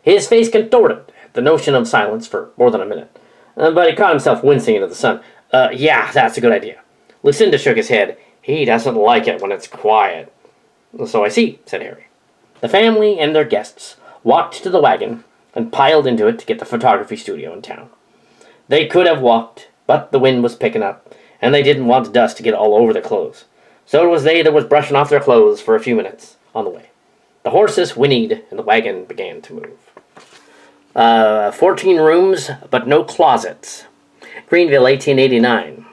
His face contorted at the notion of silence for more than a minute. But he caught himself wincing into the sun. Yeah, that's a good idea. Lucinda shook his head. He doesn't like it when it's quiet. So I see, said Harry. The family and their guests walked to the wagon and piled into it to get the photography studio in town. They could have walked, but the wind was picking up, and they didn't want dust to get all over their clothes. So it was they that was brushing off their clothes for a few minutes on the way. The horses whinnied, and the wagon began to move. 14 rooms, but no closets. Greenville, 1889.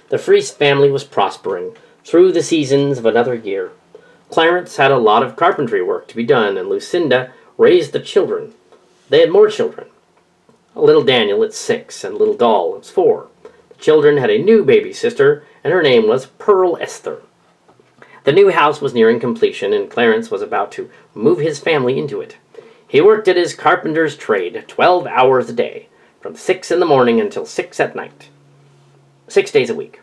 The Freese family was prospering through the seasons of another year. Clarence had a lot of carpentry work to be done, and Lucinda raised the children. They had more children. Little Daniel at 6, and little Doll at 4. The children had a new baby sister, and her name was Pearl Esther. The new house was nearing completion, and Clarence was about to move his family into it. He worked at his carpenter's trade 12 hours a day, from 6 in the morning until 6 at night. 6 days a week.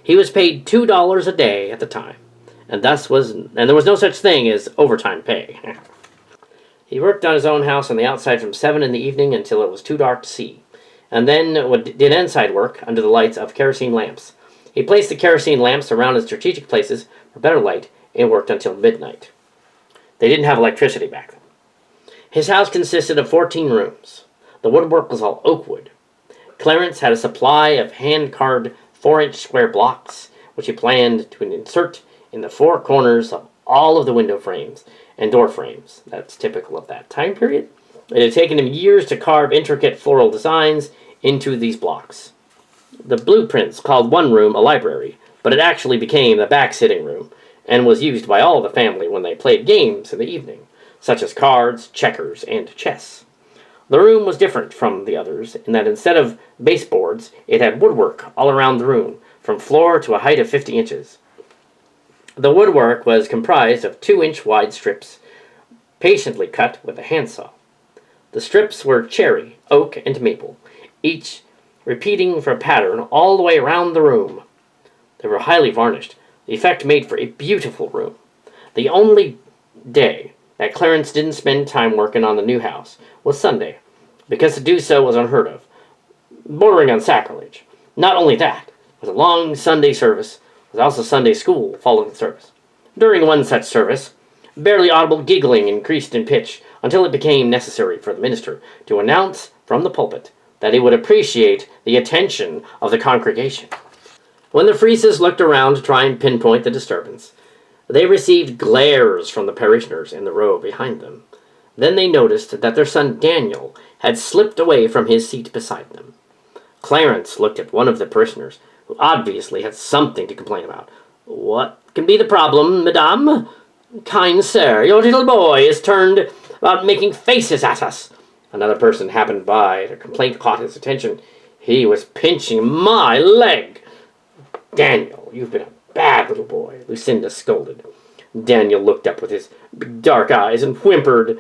He was paid $2 a day at the time, and there was no such thing as overtime pay. He worked on his own house on the outside from 7 in the evening until it was too dark to see, and then did inside work under the lights of kerosene lamps. He placed the kerosene lamps around in strategic places for better light and worked until midnight. They didn't have electricity back then. His house consisted of 14 rooms. The woodwork was all oak wood. Clarence had a supply of hand-carved 4-inch square blocks, which he planned to insert in the 4 corners of all of the window frames and door frames. That's typical of that time period. It had taken him years to carve intricate floral designs into these blocks. The blueprints called one room a library, but it actually became the back sitting room and was used by all the family when they played games in the evening, such as cards, checkers, and chess. The room was different from the others in that instead of baseboards, it had woodwork all around the room, from floor to a height of 50 inches. The woodwork was comprised of 2-inch wide strips, patiently cut with a handsaw. The strips were cherry, oak, and maple, each repeating for a pattern all the way around the room. They were highly varnished. The effect made for a beautiful room. The only day that Clarence didn't spend time working on the new house was Sunday, because to do so was unheard of, bordering on sacrilege. Not only that, with a long Sunday service, was also Sunday school following the service. During one such service, barely audible giggling increased in pitch until it became necessary for the minister to announce from the pulpit that he would appreciate the attention of the congregation. When the Freeses looked around to try and pinpoint the disturbance, they received glares from the parishioners in the row behind them. Then they noticed that their son Daniel had slipped away from his seat beside them. Clarence looked at one of the parishioners, who obviously had something to complain about. "What can be the problem, madame?" "Kind sir, your little boy is turned about making faces at us." Another person happened by. Their complaint caught his attention. "He was pinching my leg." "Daniel, you've been a bad little boy," Lucinda scolded. Daniel looked up with his big dark eyes and whimpered.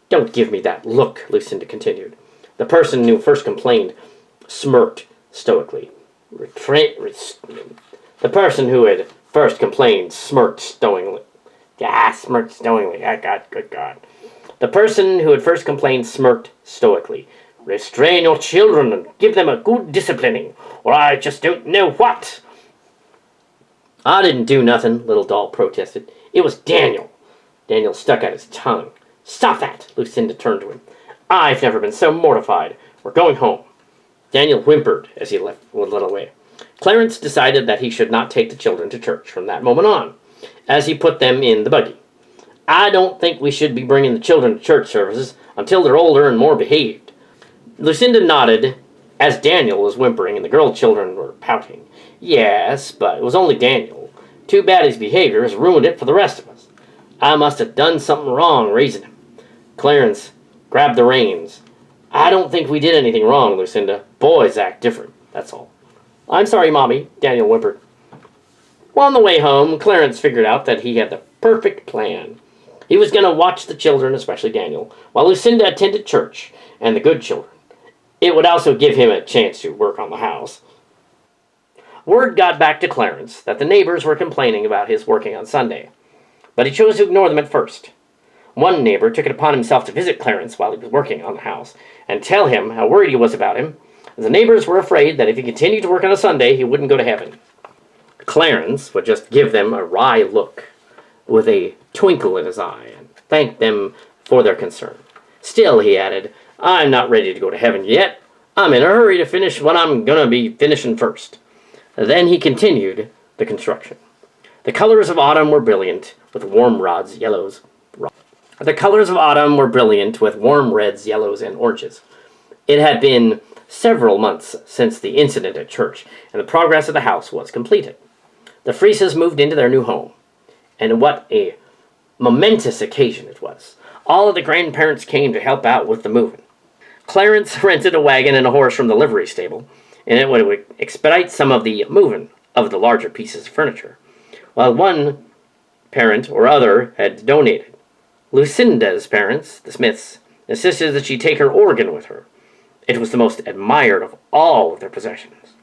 "Don't give me that look," Lucinda continued. The person who first complained smirked stoically. The person who had first complained smirked stoningly. Smirked stoningly. Good God. The person who had first complained smirked stoically. "Restrain your children and give them a good disciplining, or I just don't know what." "I didn't do nothing," Little Doll protested. "It was Daniel." Daniel stuck out his tongue. "Stop that!" Lucinda turned to him. "I've never been so mortified. We're going home." Daniel whimpered as he led away. Clarence decided that he should not take the children to church from that moment on, as he put them in the buggy. "I don't think we should be bringing the children to church services until they're older and more behaved." Lucinda nodded as Daniel was whimpering and the girl children were pouting. "Yes, but it was only Daniel. Too bad his behavior has ruined it for the rest of us. I must have done something wrong raising him." Clarence grabbed the reins. "I don't think we did anything wrong, Lucinda. Boys act different, that's all." "I'm sorry, Mommy," Daniel whimpered. Well, on the way home, Clarence figured out that he had the perfect plan. He was going to watch the children, especially Daniel, while Lucinda attended church and the good children. It would also give him a chance to work on the house. Word got back to Clarence that the neighbors were complaining about his working on Sunday, but he chose to ignore them at first. One neighbor took it upon himself to visit Clarence while he was working on the house and tell him how worried he was about him. The neighbors were afraid that if he continued to work on a Sunday, he wouldn't go to heaven. Clarence would just give them a wry look with a twinkle in his eye and thank them for their concern. "Still," he added, "I'm not ready to go to heaven yet. I'm in a hurry to finish what I'm going to be finishing first." Then he continued the construction. The colors of autumn were brilliant with warm reds, yellows, and oranges. It had been several months since the incident at church, and the progress of the house was completed. The Frieses moved into their new home, and what a momentous occasion it was. All of the grandparents came to help out with the moving. Clarence rented a wagon and a horse from the livery stable, and it would expedite some of the moving of the larger pieces of furniture, while one parent or other had donated. Lucinda's parents, the Smiths, insisted that she take her organ with her. It was the most admired of all of their possessions.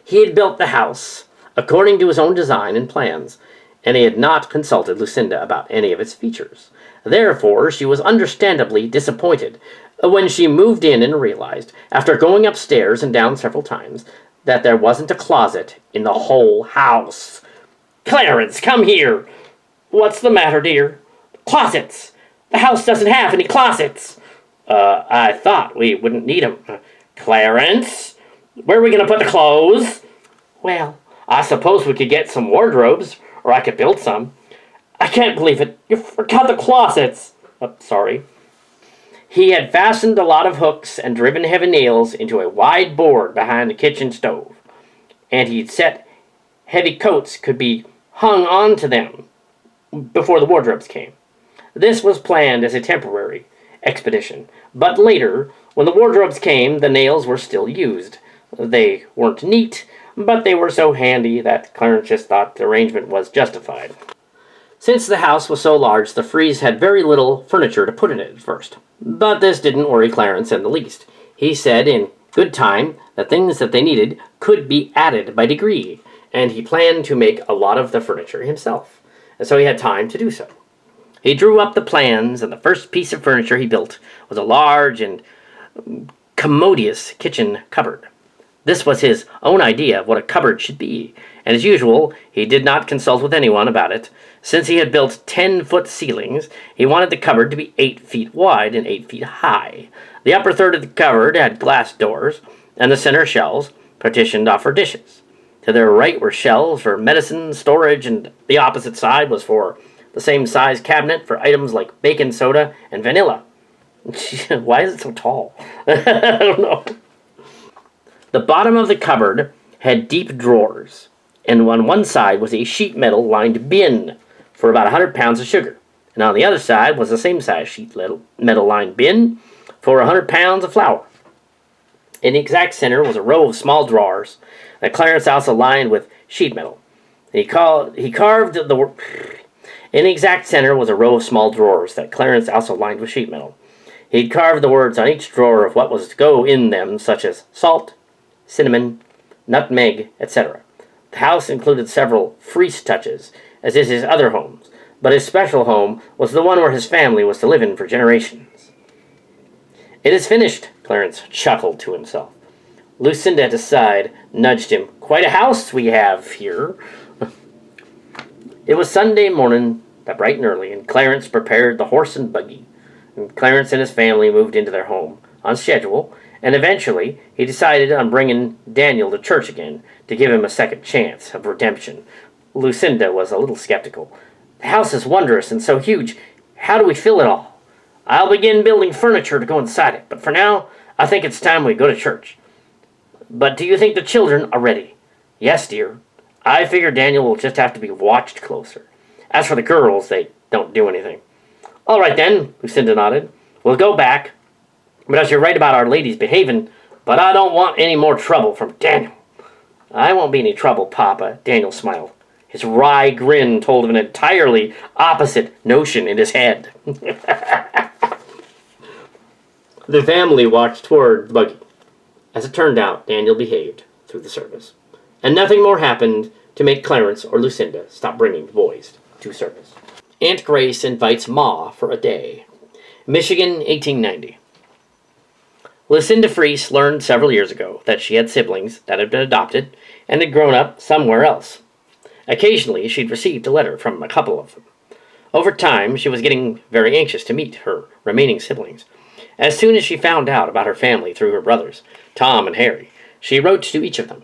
He had built the house according to his own design and plans, and he had not consulted Lucinda about any of its features. Therefore, she was understandably disappointed when she moved in and realized, after going upstairs and down several times, that there wasn't a closet in the whole house. "Clarence, come here!" "What's the matter, dear?" "Closets! The house doesn't have any closets." I thought we wouldn't need them." "Clarence, where are we going to put the clothes?" "Well, I suppose we could get some wardrobes, or I could build some." "I can't believe it. You forgot the closets." Sorry. He had fastened a lot of hooks and driven heavy nails into a wide board behind the kitchen stove, and he'd set heavy coats could be hung onto them before the wardrobes came. This was planned as a temporary expedition, but later, when the wardrobes came, the nails were still used. They weren't neat, but they were so handy that Clarence just thought the arrangement was justified. Since the house was so large, the Fries had very little furniture to put in it at first. But this didn't worry Clarence in the least. He said in good time that things that they needed could be added by degree, and he planned to make a lot of the furniture himself, and so he had time to do so. He drew up the plans, and the first piece of furniture he built was a large and commodious kitchen cupboard. This was his own idea of what a cupboard should be, and as usual, he did not consult with anyone about it. Since he had built 10-foot ceilings, he wanted the cupboard to be 8 feet wide and 8 feet high. The upper third of the cupboard had glass doors, and the center shelves partitioned off for dishes. To their right were shelves for medicine storage, and the opposite side was for the same size cabinet for items like baking soda and vanilla. Why is it so tall? I don't know. The bottom of the cupboard had deep drawers, and on one side was a sheet metal lined bin for about 100 pounds of sugar, and on the other side was the same size sheet metal lined bin for 100 pounds of flour. In the exact center was a row of small drawers that Clarence also lined with sheet metal. He carved the. In the exact center was a row of small drawers that Clarence also lined with sheet metal. He'd carved the words on each drawer of what was to go in them, such as salt, cinnamon, nutmeg, etc. The house included several freeze touches, as is his other homes, but his special home was the one where his family was to live in for generations. "It is finished," Clarence chuckled to himself. Lucinda at his side nudged him. "Quite a house we have here." It was Sunday morning, bright and early, and Clarence prepared the horse and buggy. And Clarence and his family moved into their home on schedule, and eventually he decided on bringing Daniel to church again to give him a second chance of redemption. Lucinda was a little skeptical. "The house is wondrous and so huge. How do we fill it all? I'll begin building furniture to go inside it, but for now, I think it's time we go to church. But do you think the children are ready?" "Yes, dear. I figure Daniel will just have to be watched closer. As for the girls, they don't do anything." "All right then," Lucinda nodded. "We'll go back. But as you're right about Our Lady's behaving, but I don't want any more trouble from Daniel." "I won't be any trouble, Papa," Daniel smiled. His wry grin told of an entirely opposite notion in his head. The family walked toward the buggy. As it turned out, Daniel behaved through the service, and nothing more happened to make Clarence or Lucinda stop bringing the boys to service. Aunt Grace invites Ma for a day. Michigan, 1890. Lucinda Freese learned several years ago that she had siblings that had been adopted and had grown up somewhere else. Occasionally, she'd received a letter from a couple of them. Over time, she was getting very anxious to meet her remaining siblings. As soon as she found out about her family through her brothers, Tom and Harry, she wrote to each of them.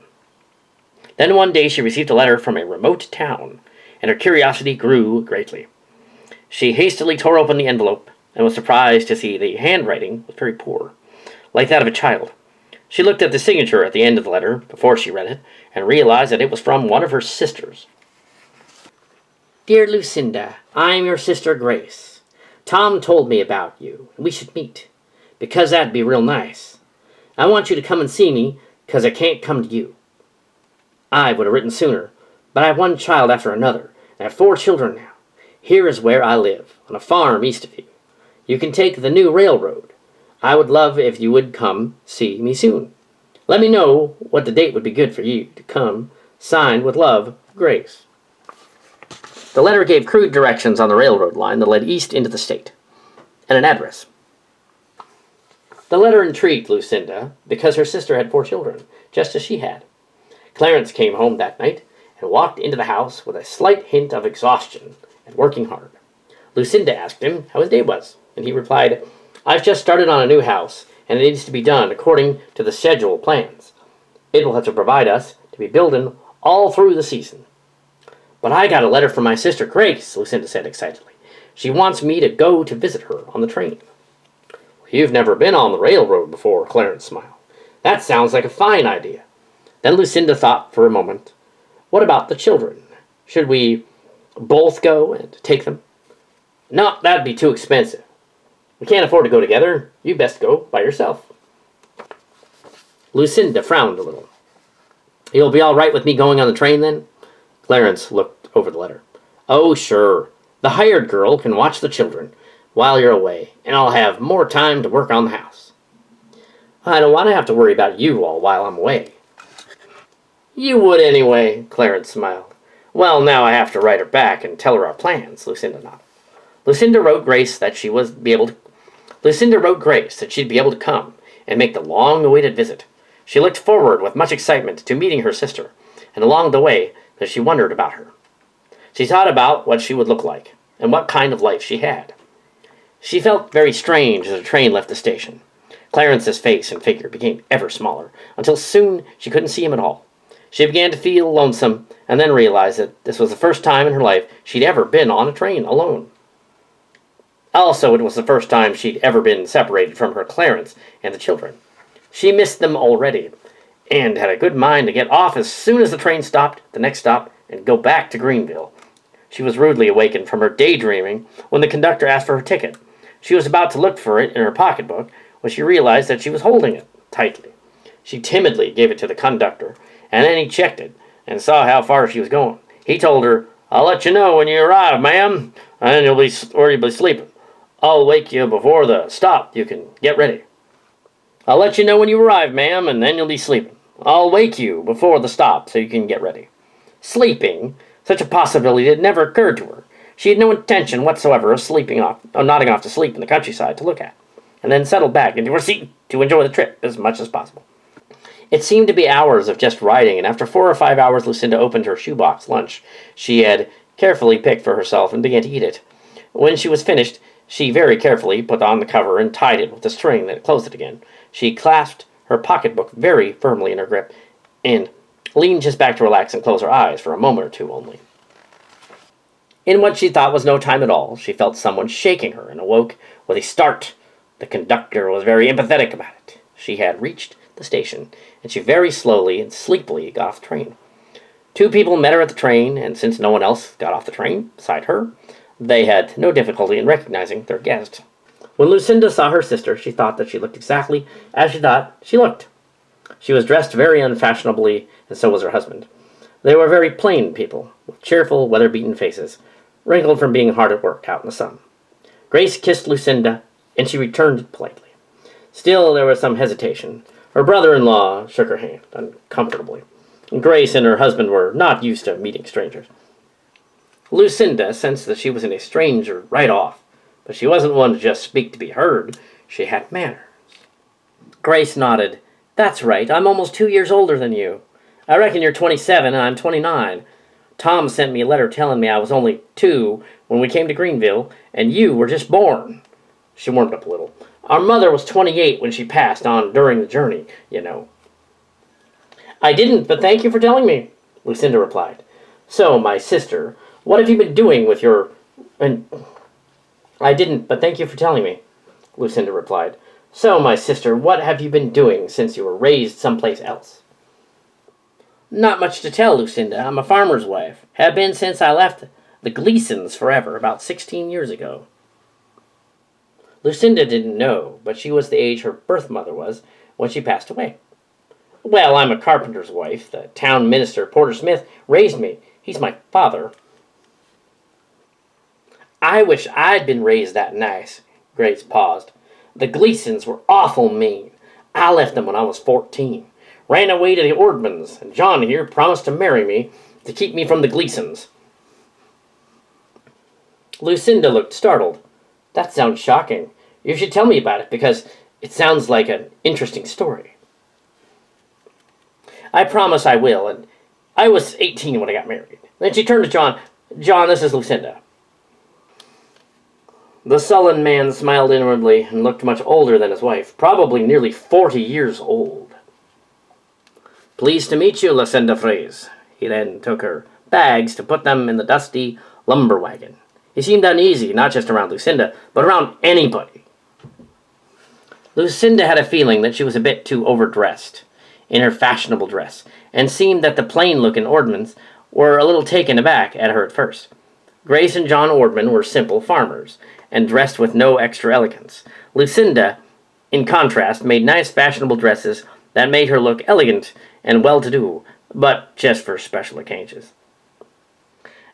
Then one day she received a letter from a remote town, and her curiosity grew greatly. She hastily tore open the envelope and was surprised to see the handwriting was very poor, like that of a child. She looked at the signature at the end of the letter before she read it and realized that it was from one of her sisters. "Dear Lucinda, I'm your sister Grace. Tom told me about you, and we should meet, because that'd be real nice. I want you to come and see me, because I can't come to you. I would have written sooner, but I have one child after another, and I have 4 children now. Here is where I live, on a farm east of you. You can take the new railroad. I would love if you would come see me soon. Let me know what the date would be good for you to come. Signed with love, Grace." The letter gave crude directions on the railroad line that led east into the state, and an address. The letter intrigued Lucinda because her sister had 4 children, just as she had. Clarence came home that night and walked into the house with a slight hint of exhaustion and working hard. Lucinda asked him how his day was, and he replied, "I've just started on a new house, and it needs to be done according to the schedule plans. It will have to provide us to be building all through the season." "But I got a letter from my sister Grace," Lucinda said excitedly. "She wants me to go to visit her on the train." "You've never been on the railroad before," Clarence smiled. "That sounds like a fine idea." Then Lucinda thought for a moment. "What about the children? Should we both go and take them?" "No, that'd be too expensive. We can't afford to go together. You best go by yourself." Lucinda frowned a little. "You'll be all right with me going on the train, then?" Clarence looked over the letter. "Oh, sure. The hired girl can watch the children while you're away, and I'll have more time to work on the house." "I don't want to have to worry about you all while I'm away." "You would anyway," Clarence smiled. "Well, now I have to write her back and tell her our plans," Lucinda nodded. Lucinda wrote Grace that she'd be able to come and make the long-awaited visit. She looked forward with much excitement to meeting her sister, and along the way that she wondered about her. She thought about what she would look like, and what kind of life she had. She felt very strange as the train left the station. Clarence's face and figure became ever smaller, until soon she couldn't see him at all. She began to feel lonesome, and then realized that this was the first time in her life she'd ever been on a train alone. Also, it was the first time she'd ever been separated from her Clarence and the children. She missed them already, and had a good mind to get off as soon as the train stopped at the next stop and go back to Greenville. She was rudely awakened from her daydreaming when the conductor asked for her ticket. She was about to look for it in her pocketbook when she realized that she was holding it tightly. She timidly gave it to the conductor, and then he checked it and saw how far she was going. He told her, "I'll let you know when you arrive, ma'am, and you'll be sleeping. I'll wake you before the stop. You can get ready." "I'll let you know when you arrive, ma'am, and then you'll be sleeping. I'll wake you before the stop so you can get ready." Sleeping? Such a possibility had never occurred to her. She had no intention whatsoever of nodding off to sleep in the countryside to look at, and then settled back into her seat to enjoy the trip as much as possible. It seemed to be hours of just riding, and after 4 or 5 hours, Lucinda opened her shoebox lunch she had carefully picked for herself and began to eat it. When she was finished, she very carefully put on the cover and tied it with a string that closed it again. She clasped her pocketbook very firmly in her grip and leaned just back to relax and close her eyes for a moment or two only. In what she thought was no time at all, she felt someone shaking her and awoke with a start. The conductor was very empathetic about it. She had reached the station, and she very slowly and sleepily got off the train. 2 people met her at the train, and since no one else got off the train beside her, they had no difficulty in recognizing their guest. When Lucinda saw her sister, she thought that she looked exactly as she thought she looked. She was dressed very unfashionably, and so was her husband. They were very plain people, with cheerful, weather-beaten faces, wrinkled from being hard at work out in the sun. Grace kissed Lucinda, and she returned it politely. Still, there was some hesitation. Her brother-in-law shook her hand uncomfortably. Grace and her husband were not used to meeting strangers. Lucinda sensed that she was a stranger right off, but she wasn't one to just speak to be heard. She had manners. Grace nodded. "That's right. I'm almost 2 years older than you. I reckon you're 27 and I'm 29. Tom sent me a letter telling me I was only 2 when we came to Greenville, and you were just born." She warmed up a little. "Our mother was 28 when she passed on during the journey, you know." "I didn't, but thank you for telling me," Lucinda replied. "So, my sister, what have you been doing with your... "I didn't, but thank you for telling me," Lucinda replied. "So, my sister, what have you been doing since you were raised someplace else?" "Not much to tell, Lucinda. I'm a farmer's wife. Have been since I left the Gleasons forever, about 16 years ago." Lucinda didn't know, but she was the age her birth mother was when she passed away. "Well, I'm a carpenter's wife. The town minister, Porter Smith, raised me. He's my father." "I wish I'd been raised that nice." Grace paused. "The Gleasons were awful mean. I left them when I was 14. Ran away to the Ordmans, and John here promised to marry me to keep me from the Gleasons." Lucinda looked startled. "That sounds shocking. You should tell me about it, because it sounds like an interesting story." "I promise I will, and I was 18 when I got married." Then she turned to John. "John, this is Lucinda." The sullen man smiled inwardly and looked much older than his wife, probably nearly 40 years old. "Pleased to meet you, Lucinda Fraze." He then took her bags to put them in the dusty lumber wagon. He seemed uneasy, not just around Lucinda, but around anybody. Lucinda had a feeling that she was a bit too overdressed in her fashionable dress, and seemed that the plain-looking Ordmans were a little taken aback at her at first. Grace and John Ordman were simple farmers, and dressed with no extra elegance. Lucinda, in contrast, made nice fashionable dresses that made her look elegant and well-to-do, but just for special occasions.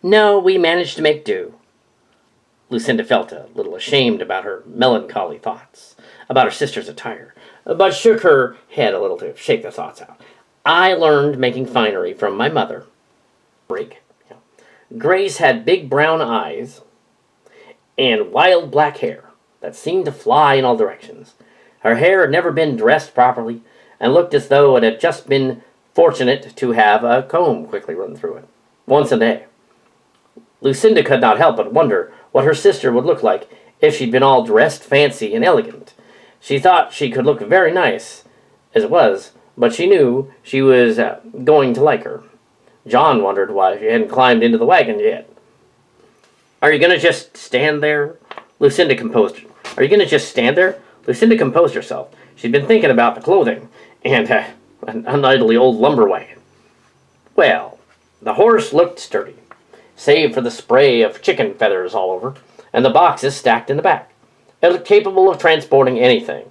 "No, we managed to make do." Lucinda felt a little ashamed about her melancholy thoughts about her sister's attire, but shook her head a little to shake the thoughts out. "I learned making finery from my mother." Grace had big brown eyes and wild black hair that seemed to fly in all directions. Her hair had never been dressed properly, and looked as though it had just been fortunate to have a comb quickly run through it, once a day. Lucinda could not help but wonder what her sister would look like if she'd been all dressed fancy and elegant. She thought she could look very nice as it was, but she knew she was going to like her. John wondered why she hadn't climbed into the wagon yet. "Are you going to just stand there?" Lucinda composed. "Are you going to just stand there?" Lucinda composed herself. She'd been thinking about the clothing, and an unidly old lumber wagon. Well, the horse looked sturdy, save for the spray of chicken feathers all over, and the boxes stacked in the back. It looked capable of transporting anything.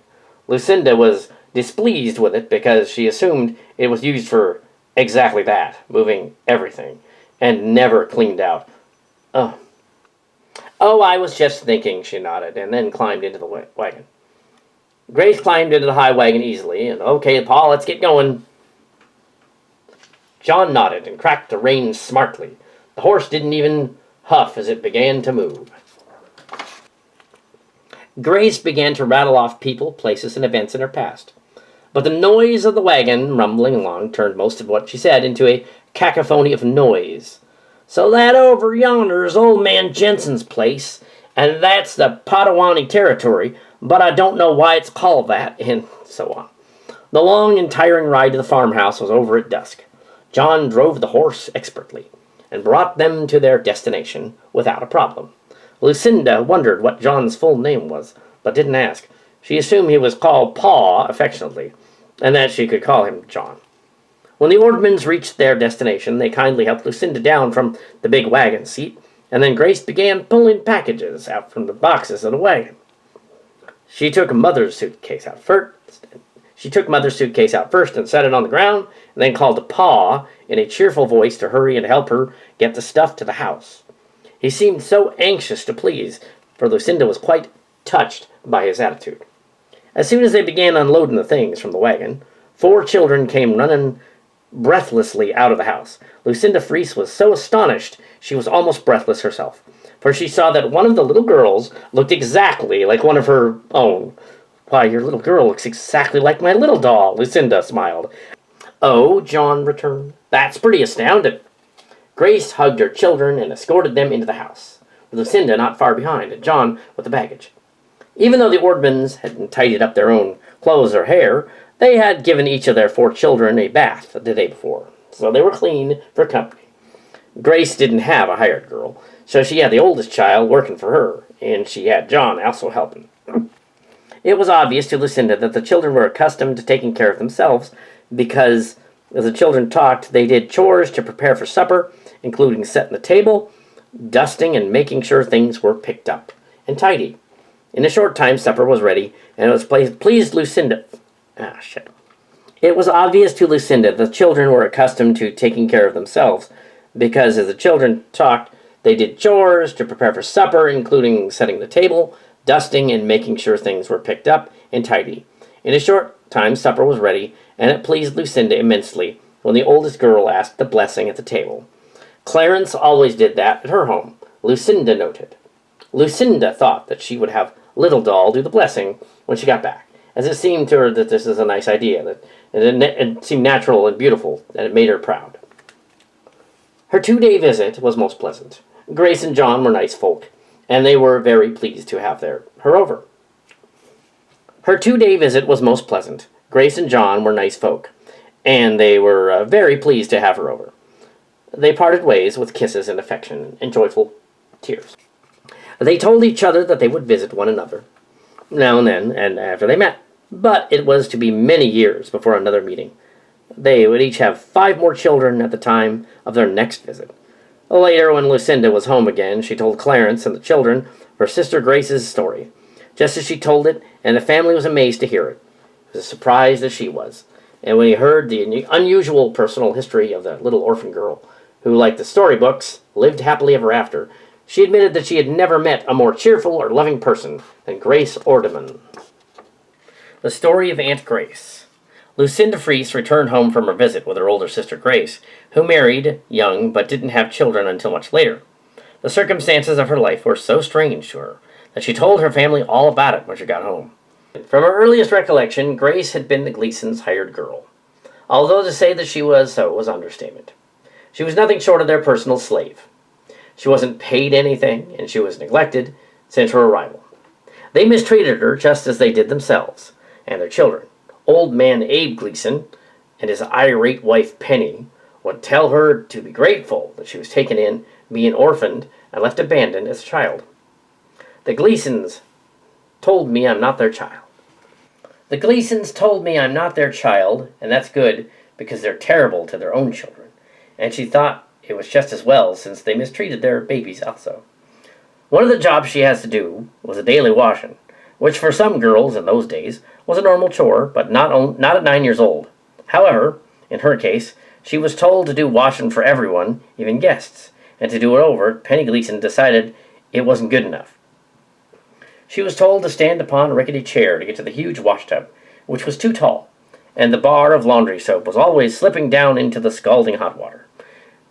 Lucinda was displeased with it because she assumed it was used for exactly that, moving everything, and never cleaned out. Oh. Oh, I was just thinking, she nodded, and then climbed into the wagon. Grace climbed into the high wagon easily, and okay, Paul, let's get going. John nodded and cracked the reins smartly. The horse didn't even huff as it began to move. Grace began to rattle off people, places, and events in her past. But the noise of the wagon rumbling along turned most of what she said into a cacophony of noise. So that over yonder is old man Jensen's place, and that's the Potawatomi territory, but I don't know why it's called that, and so on. The long and tiring ride to the farmhouse was over at dusk. John drove the horse expertly, and brought them to their destination without a problem. Lucinda wondered what John's full name was, but didn't ask. She assumed he was called Paw affectionately, and that she could call him John. When the Ordmans reached their destination, they kindly helped Lucinda down from the big wagon seat, and then Grace began pulling packages out from the boxes of the wagon. She took Mother's suitcase out first. And set it on the ground, and then called to Pa in a cheerful voice to hurry and help her get the stuff to the house. He seemed so anxious to please, for Lucinda was quite touched by his attitude. As soon as they began unloading the things from the wagon, 4 children came running breathlessly out of the house. Lucinda Freese was so astonished she was almost breathless herself, for she saw that one of the little girls looked exactly like one of her own. Why, your little girl looks exactly like my little doll, Lucinda smiled. Oh, John returned. That's pretty astounding. Grace hugged her children and escorted them into the house, with Lucinda not far behind, and John with the baggage. Even though the Ordmans hadn't tidied up their own clothes or hair, they had given each of their 4 children a bath the day before, so they were clean for company. Grace didn't have a hired girl, so she had the oldest child working for her, and she had John also helping. It was obvious to Lucinda that the children were accustomed to taking care of themselves because, as the children talked, they did chores to prepare for supper, including setting the table, dusting, and making sure things were picked up and tidy. In a short time, supper was ready, and it was pleased Lucinda. It was obvious to Lucinda that the children were accustomed to taking care of themselves because, as the children talked, they did chores to prepare for supper, including setting the table, dusting, and making sure things were picked up and tidy. In a short time, supper was ready, and it pleased Lucinda immensely when the oldest girl asked the blessing at the table. Clarence always did that at her home, Lucinda noted. Lucinda thought that she would have Little Doll do the blessing when she got back, as it seemed to her that this is a nice idea, that it seemed natural and beautiful, and it made her proud. Her 2-day visit was most pleasant. Grace and John were nice folk, and they were very pleased to have her over. Her 2-day visit was most pleasant. Grace and John were nice folk, and they were very pleased to have her over. They parted ways with kisses and affection and joyful tears. They told each other that they would visit one another now and then, and after they met, but it was to be many years before another meeting. They would each have 5 more children at the time of their next visit. Later, when Lucinda was home again, she told Clarence and the children her sister Grace's story, just as she told it, and the family was amazed to hear it, as surprised as she was. And when he heard the unusual personal history of the little orphan girl, who, like the storybooks, lived happily ever after, she admitted that she had never met a more cheerful or loving person than Grace Ordeman. The story of Aunt Grace. Lucinda Freese returned home from her visit with her older sister Grace, who married young but didn't have children until much later. The circumstances of her life were so strange to her that she told her family all about it when she got home. From her earliest recollection, Grace had been the Gleasons' hired girl, although to say that she was so was understatement. She was nothing short of their personal slave. She wasn't paid anything, and she was neglected since her arrival. They mistreated her just as they did themselves and their children. Old man Abe Gleason and his irate wife Penny would tell her to be grateful that she was taken in, being orphaned, and left abandoned as a child. The Gleasons told me I'm not their child. The Gleasons told me I'm not their child, and that's good, because they're terrible to their own children. And she thought it was just as well, since they mistreated their babies also. One of the jobs she has to do was a daily washing, which for some girls in those days was a normal chore, but not at 9 years old. However, in her case, she was told to do washing for everyone, even guests, and to do it over, Penny Gleason decided it wasn't good enough. She was told to stand upon a rickety chair to get to the huge washtub, which was too tall, and the bar of laundry soap was always slipping down into the scalding hot water.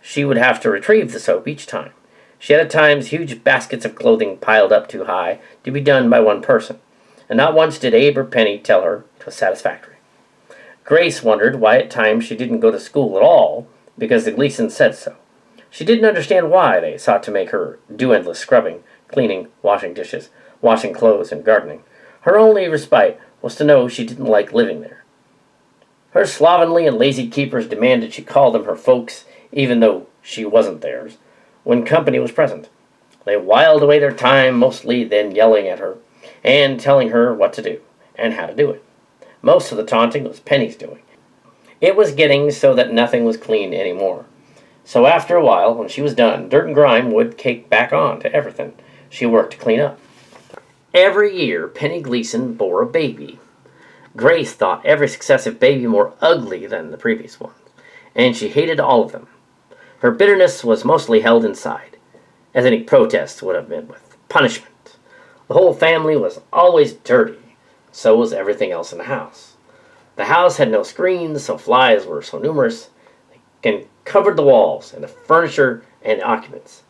She would have to retrieve the soap each time. She had at times huge baskets of clothing piled up too high to be done by one person, and not once did Abe or Penny tell her it was satisfactory. Grace wondered why at times she didn't go to school at all, because the Gleasons said so. She didn't understand why they sought to make her do endless scrubbing, cleaning, washing dishes, washing clothes, and gardening. Her only respite was to know she didn't like living there. Her slovenly and lazy keepers demanded she call them her folks, even though she wasn't theirs, when company was present. They whiled away their time, mostly then yelling at her, and telling her what to do, and how to do it. Most of the taunting was Penny's doing. It was getting so that nothing was clean anymore. So after a while, when she was done, dirt and grime would cake back on to everything she worked to clean up. Every year, Penny Gleason bore a baby. Grace thought every successive baby more ugly than the previous ones, and she hated all of them. Her bitterness was mostly held inside, as any protest would have been with punishment. The whole family was always dirty, so was everything else in the house. The house had no screens, so flies were so numerous, and covered the walls and the furniture and occupants.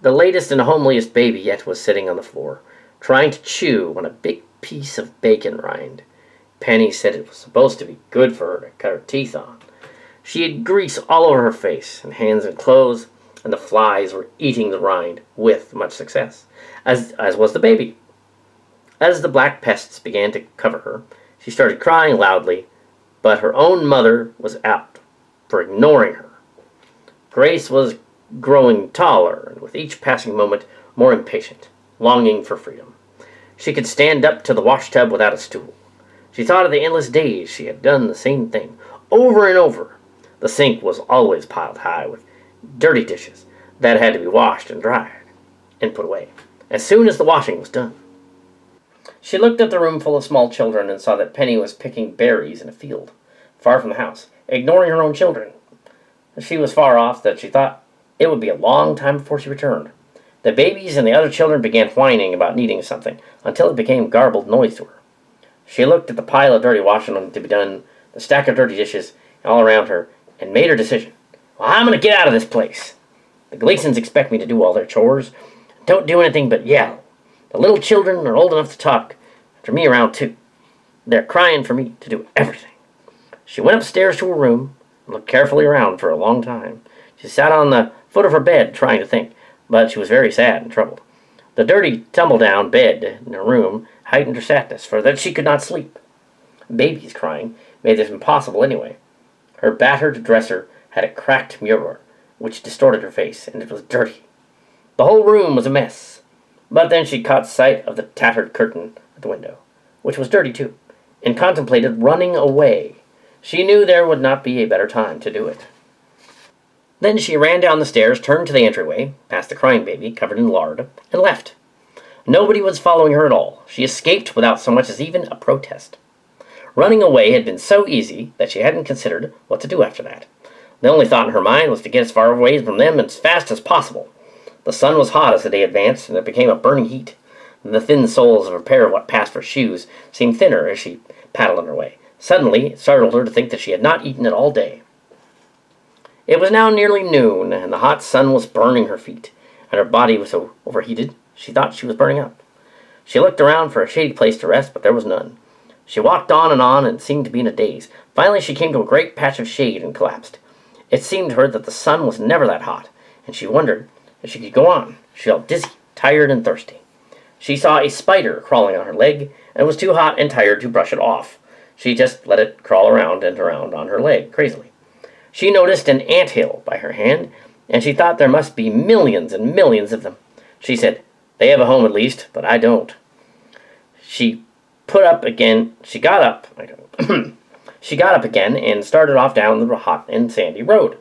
The latest and homeliest baby yet was sitting on the floor, trying to chew on a big piece of bacon rind. Penny said it was supposed to be good for her to cut her teeth on. She had grease all over her face and hands and clothes, and the flies were eating the rind with much success, as was the baby. As the black pests began to cover her, she started crying loudly, but her own mother was out for ignoring her. Grace was growing taller, and with each passing moment more impatient, longing for freedom. She could stand up to the washtub without a stool. She thought of the endless days she had done the same thing, over and over. The sink was always piled high with dirty dishes that had to be washed and dried and put away as soon as the washing was done. She looked at the room full of small children and saw that Penny was picking berries in a field, far from the house, ignoring her own children. She was far off that she thought it would be a long time before she returned. The babies and the other children began whining about needing something until it became garbled noise to her. She looked at the pile of dirty washing to be done, the stack of dirty dishes all around her, and made her decision. Well, I'm going to get out of this place. The Gleasons expect me to do all their chores. Don't do anything but yell. The little children are old enough to talk after me around too. They're crying for me to do everything. She went upstairs to her room and looked carefully around for a long time. She sat on the foot of her bed trying to think, but she was very sad and troubled. The dirty, tumble-down bed in her room heightened her sadness, for that she could not sleep. Babies crying made this impossible anyway. Her battered dresser had a cracked mirror, which distorted her face, and it was dirty. The whole room was a mess. But then she caught sight of the tattered curtain at the window, which was dirty too, and contemplated running away. She knew there would not be a better time to do it. Then she ran down the stairs, turned to the entryway, past the crying baby covered in lard, and left. Nobody was following her at all. She escaped without so much as even a protest. Running away had been so easy that she hadn't considered what to do after that. The only thought in her mind was to get as far away from them as fast as possible. The sun was hot as the day advanced, and it became a burning heat. The thin soles of a pair of what passed for shoes seemed thinner as she paddled on her way. Suddenly, it startled her to think that she had not eaten it all day. It was now nearly noon, and the hot sun was burning her feet, and her body was so overheated she thought she was burning up. She looked around for a shady place to rest, but there was none. She walked on and seemed to be in a daze. Finally, she came to a great patch of shade and collapsed. It seemed to her that the sun was never that hot, and she wondered if she could go on. She felt dizzy, tired, and thirsty. She saw a spider crawling on her leg, and was too hot and tired to brush it off. She just let it crawl around and around on her leg, crazily. She noticed an anthill by her hand, and she thought there must be millions and millions of them. She said, "They have a home at least, but I don't." She put up again. She got up. She got up again and started off down the hot and sandy road.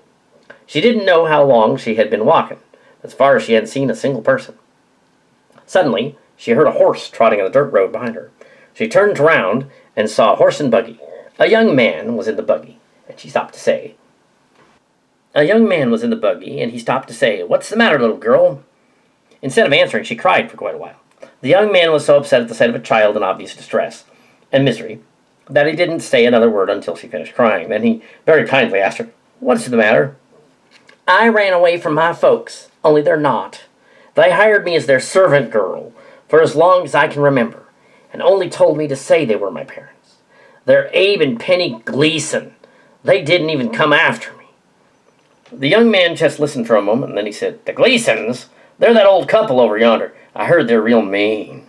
She didn't know how long she had been walking, as far as she hadn't seen a single person. Suddenly, she heard a horse trotting on the dirt road behind her. She turned around and saw a horse and buggy. A young man was in the buggy, and he stopped to say, "What's the matter, little girl?" Instead of answering, she cried for quite a while. The young man was so upset at the sight of a child in obvious distress and misery that he didn't say another word until she finished crying. Then he very kindly asked her, "What's the matter?" "I ran away from my folks, only they're not. They hired me as their servant girl for as long as I can remember, and only told me to say they were my parents. They're Abe and Penny Gleason. They didn't even come after me." The young man just listened for a moment, and then he said, "The Gleasons? They're that old couple over yonder. I heard they're real mean."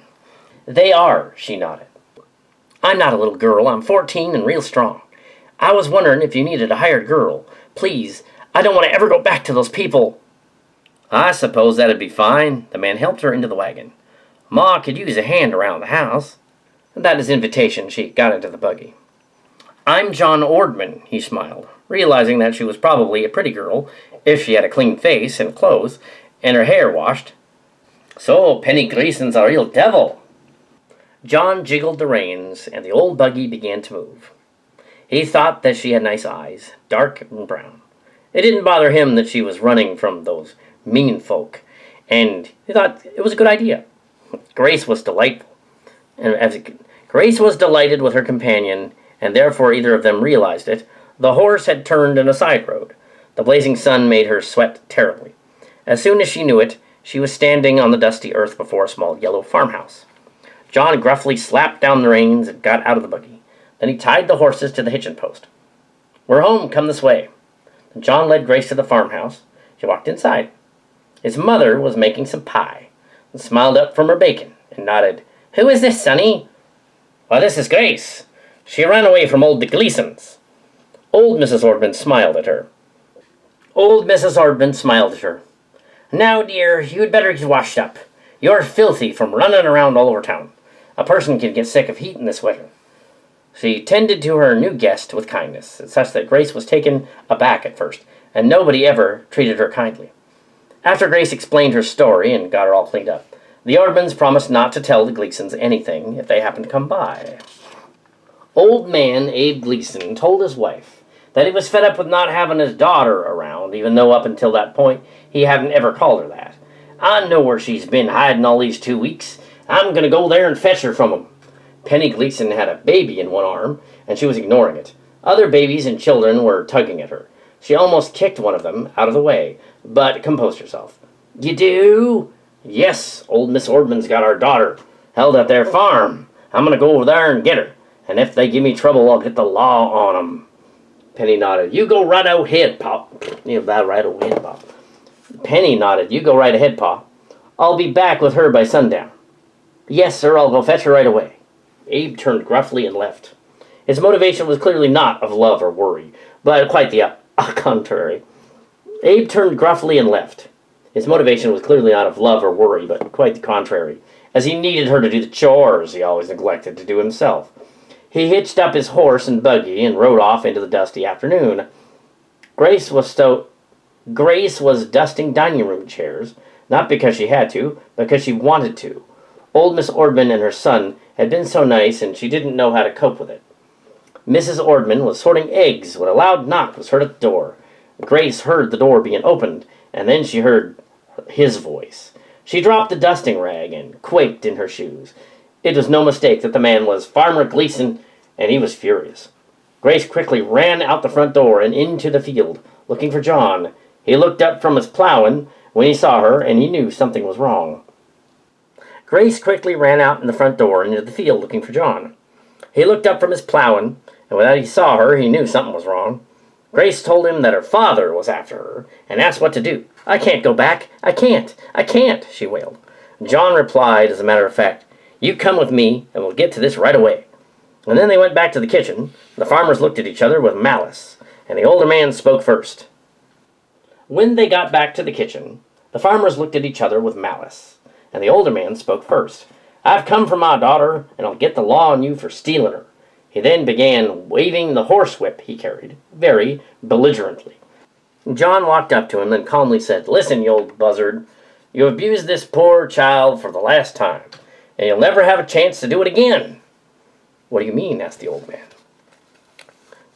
"They are," she nodded. "I'm not a little girl. I'm 14 and real strong. I was wondering if you needed a hired girl. Please, I don't want to ever go back to those people." "I suppose that'd be fine." The man helped her into the wagon. "Ma could use a hand around the house." And at his invitation, she got into the buggy. "I'm John Ordman," he smiled, realizing that she was probably a pretty girl if she had a clean face and clothes and her hair washed. "So Penny Gleason's a real devil." John jiggled the reins, and the old buggy began to move. He thought that she had nice eyes, dark and brown. It didn't bother him that she was running from those mean folk, and he thought it was a good idea. Grace was delightful, and Grace was delighted with her companion, and therefore either of them realized it. The horse had turned in a side road. The blazing sun made her sweat terribly. As soon as she knew it, she was standing on the dusty earth before a small yellow farmhouse. John gruffly slapped down the reins and got out of the buggy. Then he tied the horses to the hitching post. "We're home. Come this way." John led Grace to the farmhouse. She walked inside. His mother was making some pie, and smiled up from her bacon, and nodded. "Who is this, sonny?" "Why, this is Grace. She ran away from old Gleason's." Old Mrs. Ordman smiled at her. "Now, dear, you'd better get washed up. You're filthy from running around all over town. A person can get sick of heat in this weather." She tended to her new guest with kindness, such that Grace was taken aback at first, and nobody ever treated her kindly. After Grace explained her story and got her all cleaned up, the Ordmans promised not to tell the Gleasons anything if they happened to come by. Old man Abe Gleason told his wife that he was fed up with not having his daughter around, even though up until that point he hadn't ever called her that. "I know where she's been hiding all these 2 weeks. I'm going to go there and fetch her from 'em." Penny Gleason had a baby in one arm, and she was ignoring it. Other babies and children were tugging at her. She almost kicked one of them out of the way, but composed herself. "You do?" "Yes, old Miss Ordman's got our daughter held at their farm. I'm going to go over there and get her, and if they give me trouble, I'll get the law on 'em." Penny nodded. "You go right ahead, Pop." Penny nodded. "You go right ahead, Pa. I'll be back with her by sundown." "Yes, sir, I'll go fetch her right away." Abe turned gruffly and left. His motivation was clearly not of love or worry, but quite the contrary. Abe turned gruffly and left. His motivation was clearly not of love or worry, but quite the contrary, as he needed her to do the chores he always neglected to do himself. He hitched up his horse and buggy and rode off into the dusty afternoon. Grace was dusting dining room chairs, not because she had to, but because she wanted to. Old Miss Ordman and her son had been so nice, and she didn't know how to cope with it. Mrs. Ordman was sorting eggs when a loud knock was heard at the door. Grace heard the door being opened, and then she heard his voice. She dropped the dusting rag and quaked in her shoes. It was no mistake that the man was Farmer Gleason, and he was furious. Grace quickly ran out the front door and into the field, looking for John. He looked up from his plowing when he saw her, and he knew something was wrong. Grace quickly ran out in the front door and into the field looking for John. He looked up from his plowing, and when he saw her, he knew something was wrong. Grace told him that her father was after her, and asked what to do. "I can't go back. I can't, she wailed. John replied, as a matter of fact, "You come with me, and we'll get to this right away." And then they went back to the kitchen. The farmers looked at each other with malice, and the older man spoke first. When they got back to the kitchen, the farmers looked at each other with malice, and the older man spoke first. I've come for my daughter, and I'll get the law on you for stealing her." He then began waving the horsewhip he carried, very belligerently. John walked up to him and calmly said, "Listen, you old buzzard, you abused this poor child for the last time, and you'll never have a chance to do it again." "What do you mean?" asked the old man.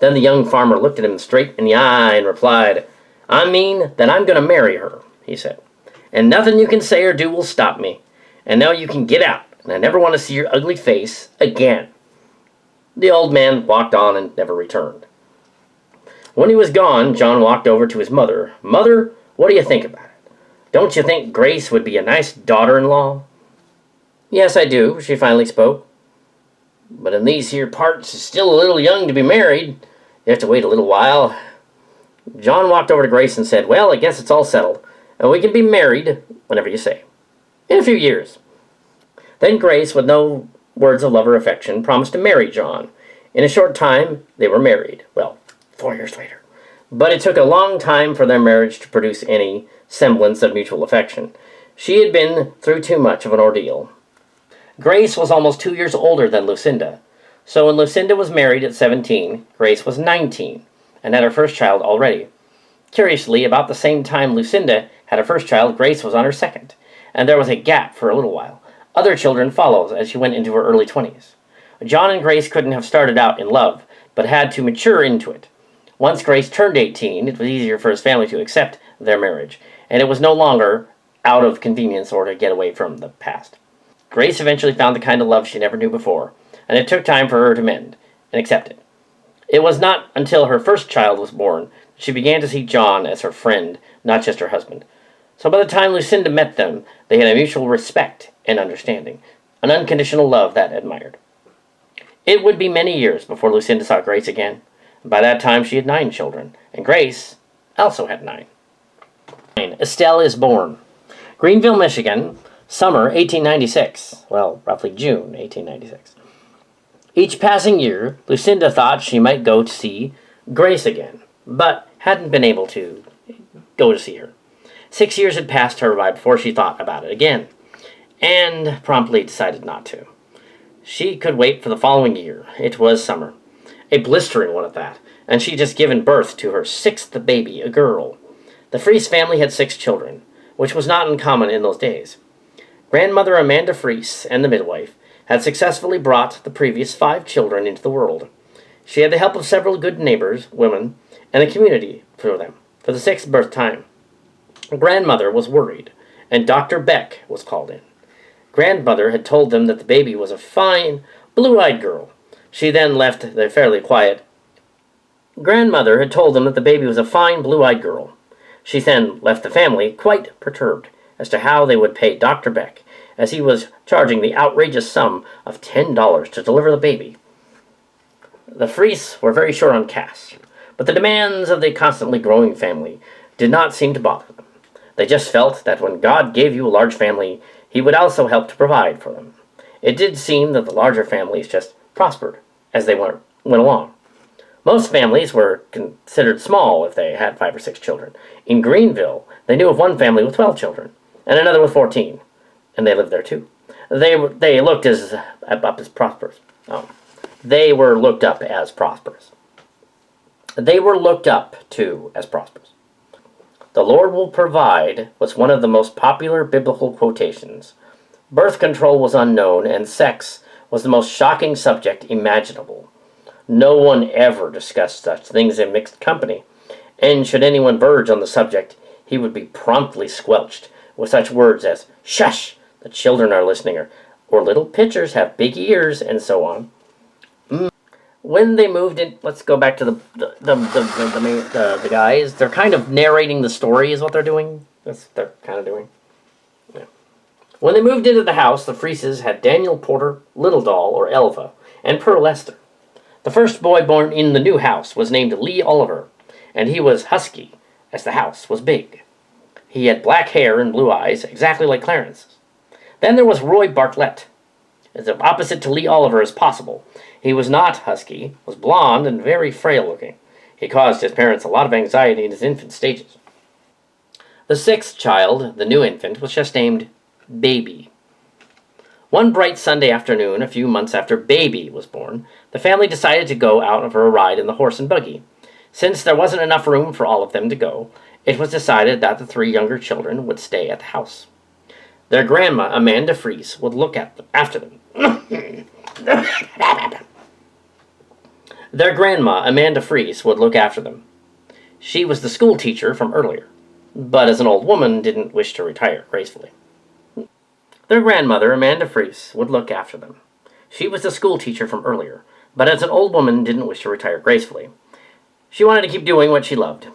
Then the young farmer looked at him straight in the eye and replied, "I mean that I'm going to marry her," he said, "and nothing you can say or do will stop me. And now you can get out, and I never want to see your ugly face again." The old man walked on and never returned. When he was gone, John walked over to his mother. "Mother, what do you think about it? Don't you think Grace would be a nice daughter-in-law?" "Yes, I do," she finally spoke. "But in these here parts, she's still a little young to be married. You have to wait a little while." John walked over to Grace and said, "Well, I guess it's all settled, and we can be married whenever you say. In a few years." Then Grace, with no words of love or affection, promised to marry John. In a short time, they were married. Well, 4 years later. But it took a long time for their marriage to produce any semblance of mutual affection. She had been through too much of an ordeal. Grace was almost 2 years older than Lucinda. So when Lucinda was married at 17, Grace was 19, and had her first child already. Curiously, about the same time Lucinda had her first child, Grace was on her second, and there was a gap for a little while. Other children followed as she went into her early 20s. John and Grace couldn't have started out in love, but had to mature into it. Once Grace turned 18, it was easier for his family to accept their marriage, and it was no longer out of convenience or to get away from the past. Grace eventually found the kind of love she never knew before, and it took time for her to mend and accept it. It was not until her first child was born that she began to see John as her friend, not just her husband. So by the time Lucinda met them, they had a mutual respect and understanding, an unconditional love that admired. It would be many years before Lucinda saw Grace again. By that time she had 9 children, and Grace also had 9. Estelle is born. Greenville, Michigan, summer 1896. Well, roughly June 1896. Each passing year, Lucinda thought she might go to see Grace again, but hadn't been able to go to see her. 6 years had passed her by before she thought about it again, and promptly decided not to. She could wait for the following year. It was summer. A blistering one at that, and she'd just given birth to her 6th baby, a girl. The Fries family had 6 children, which was not uncommon in those days. Grandmother Amanda Fries and the midwife had successfully brought the previous 5 children into the world. She had the help of several good neighbors, women, and the community for them, for the 6th birth time. Grandmother was worried, and Dr. Beck was called in. Grandmother had told them that the baby was a fine, blue-eyed girl. She then left the fairly quiet. Grandmother had told them that the baby was a fine, blue-eyed girl. She then left the family quite perturbed as to how they would pay Dr. Beck, as he was charging the outrageous sum of $10 to deliver the baby. The Fries were very short on cash, but the demands of the constantly growing family did not seem to bother them. They just felt that when God gave you a large family, he would also help to provide for them. It did seem that the larger families just prospered as they went along. Most families were considered small if they had 5 or 6 children. In Greenville, they knew of one family with 12 children, and another with 14, and they lived there too. They looked up as prosperous. They were looked up as prosperous. They were looked up to as prosperous. "The Lord will provide" was one of the most popular biblical quotations. Birth control was unknown, and sex was the most shocking subject imaginable. No one ever discussed such things in mixed company, and should anyone verge on the subject, he would be promptly squelched with such words as, "Shush, the children are listening," or "little pitchers have big ears," and so on. When they moved in, let's go back to the guys. They're kind of narrating the story is what they're doing. That's what they're kind of doing. Yeah. When they moved into the house, the Frieses had Daniel Porter, Little Doll, or Elva, and Pearl Esther. The first boy born in the new house was named Lee Oliver, and he was husky, as the house was big. He had black hair and blue eyes, exactly like Clarence's. Then there was Roy Bartlett, as opposite to Lee Oliver as possible. He was not husky, was blond, and very frail-looking. He caused his parents a lot of anxiety in his infant stages. The 6th child, the new infant, was just named Baby. One bright Sunday afternoon, a few months after Baby was born, the family decided to go out for a ride in the horse and buggy. Since there wasn't enough room for all of them to go, it was decided that the 3 younger children would stay at the house. Their grandma, Amanda Fries, would look after them. Their grandma, Amanda Fries, would look after them. She was the school teacher from earlier, but as an old woman didn't wish to retire gracefully. Their grandmother, Amanda Fries, would look after them. She was the school teacher from earlier, but as an old woman didn't wish to retire gracefully. She wanted to keep doing what she loved.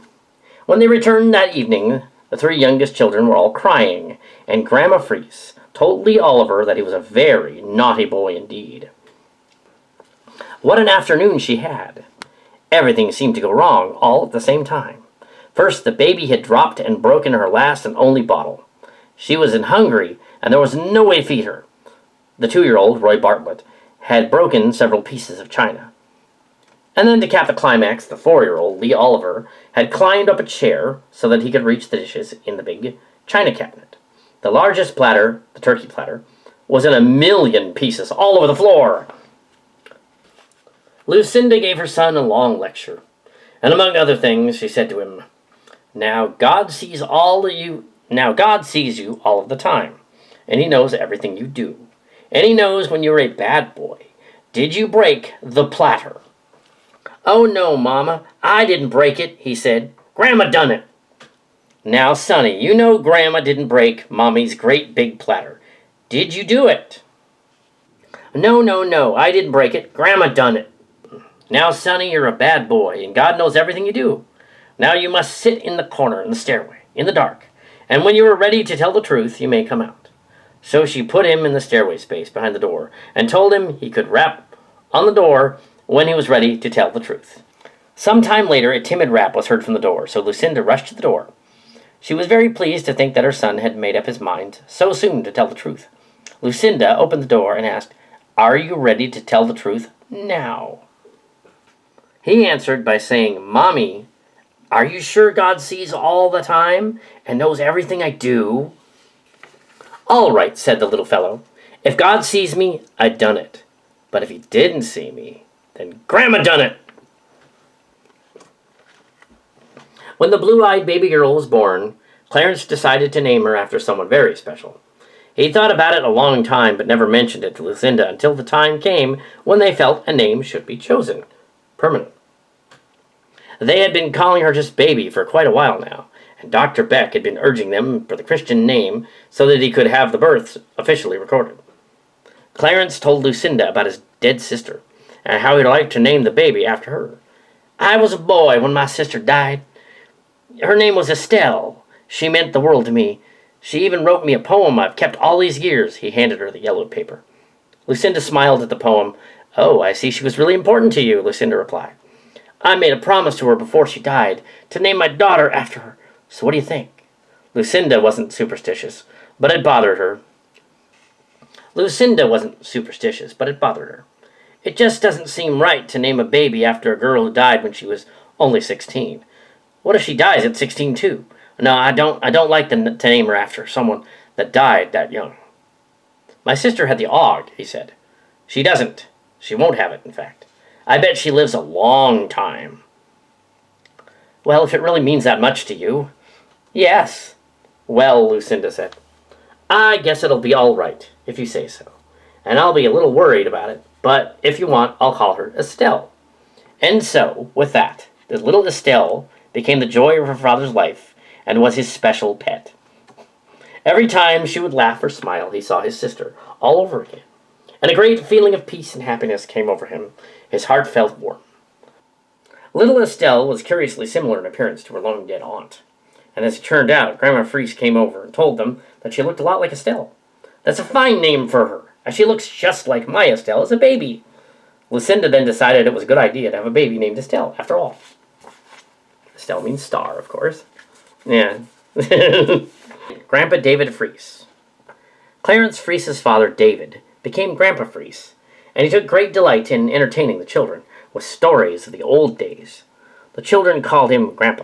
When they returned that evening, the 3 youngest children were all crying, and Grandma Fries told Lee Oliver that he was a very naughty boy indeed. What an afternoon she had! Everything seemed to go wrong all at the same time. First, the baby had dropped and broken her last and only bottle. She was hungry, and there was no way to feed her. The 2-year-old, Roy Bartlett, had broken several pieces of china. And then to cap the climax, the 4-year-old, Lee Oliver, had climbed up a chair so that he could reach the dishes in the big china cabinet. The largest platter, the turkey platter, was in 1,000,000 pieces all over the floor. Lucinda gave her son a long lecture, and among other things she said to him, Now God sees you all of the time, and he knows everything you do. And he knows when you're a bad boy. Did you break the platter? Oh no, Mama, I didn't break it, he said. Grandma done it. Now, Sonny, you know Grandma didn't break Mommy's great big platter. Did you do it? No, I didn't break it. Grandma done it. Now, Sonny, you're a bad boy, and God knows everything you do. Now you must sit in the corner in the stairway, in the dark, and when you are ready to tell the truth, you may come out. So she put him in the stairway space behind the door, and told him he could rap on the door when he was ready to tell the truth. Some time later, a timid rap was heard from the door, so Lucinda rushed to the door. She was very pleased to think that her son had made up his mind so soon to tell the truth. Lucinda opened the door and asked, Are you ready to tell the truth now? He answered by saying, Mommy, are you sure God sees all the time and knows everything I do? All right, said the little fellow. If God sees me, I done it. But if he didn't see me, then Grandma done it. When the blue-eyed baby girl was born, Clarence decided to name her after someone very special. He thought about it a long time, but never mentioned it to Lucinda until the time came when they felt a name should be chosen. Permanent. They had been calling her just Baby for quite a while now, and Dr. Beck had been urging them for the Christian name so that he could have the births officially recorded. Clarence told Lucinda about his dead sister, and how he'd like to name the baby after her. I was a boy when my sister died. Her name was Estelle. She meant the world to me. She even wrote me a poem I've kept all these years. He handed her the yellowed paper. Lucinda smiled at the poem. Oh, I see she was really important to you, Lucinda replied. I made a promise to her before she died to name my daughter after her. So what do you think? Lucinda wasn't superstitious, but it bothered her. It just doesn't seem right to name a baby after a girl who died when she was only 16. What if she dies at 16 too? No, I don't like to name her after someone that died that young. My sister had the ague, he said. She doesn't. She won't have it, in fact. I bet she lives a long time. Well, if it really means that much to you. Yes. Well, Lucinda said, I guess it'll be all right, if you say so. And I'll be a little worried about it, but if you want, I'll call her Estelle. And so, with that, the little Estelle became the joy of her father's life and was his special pet. Every time she would laugh or smile, he saw his sister all over again. And a great feeling of peace and happiness came over him. His heart felt warm. Little Estelle was curiously similar in appearance to her long-dead aunt. And as it turned out, Grandma Fries came over and told them that she looked a lot like Estelle. That's a fine name for her, as she looks just like my Estelle as a baby. Lucinda then decided it was a good idea to have a baby named Estelle, after all. Estelle means star, of course. Yeah. Grandpa David Fries. Clarence Fries's father, David, became Grandpa Fries, and he took great delight in entertaining the children with stories of the old days. The children called him Grandpa.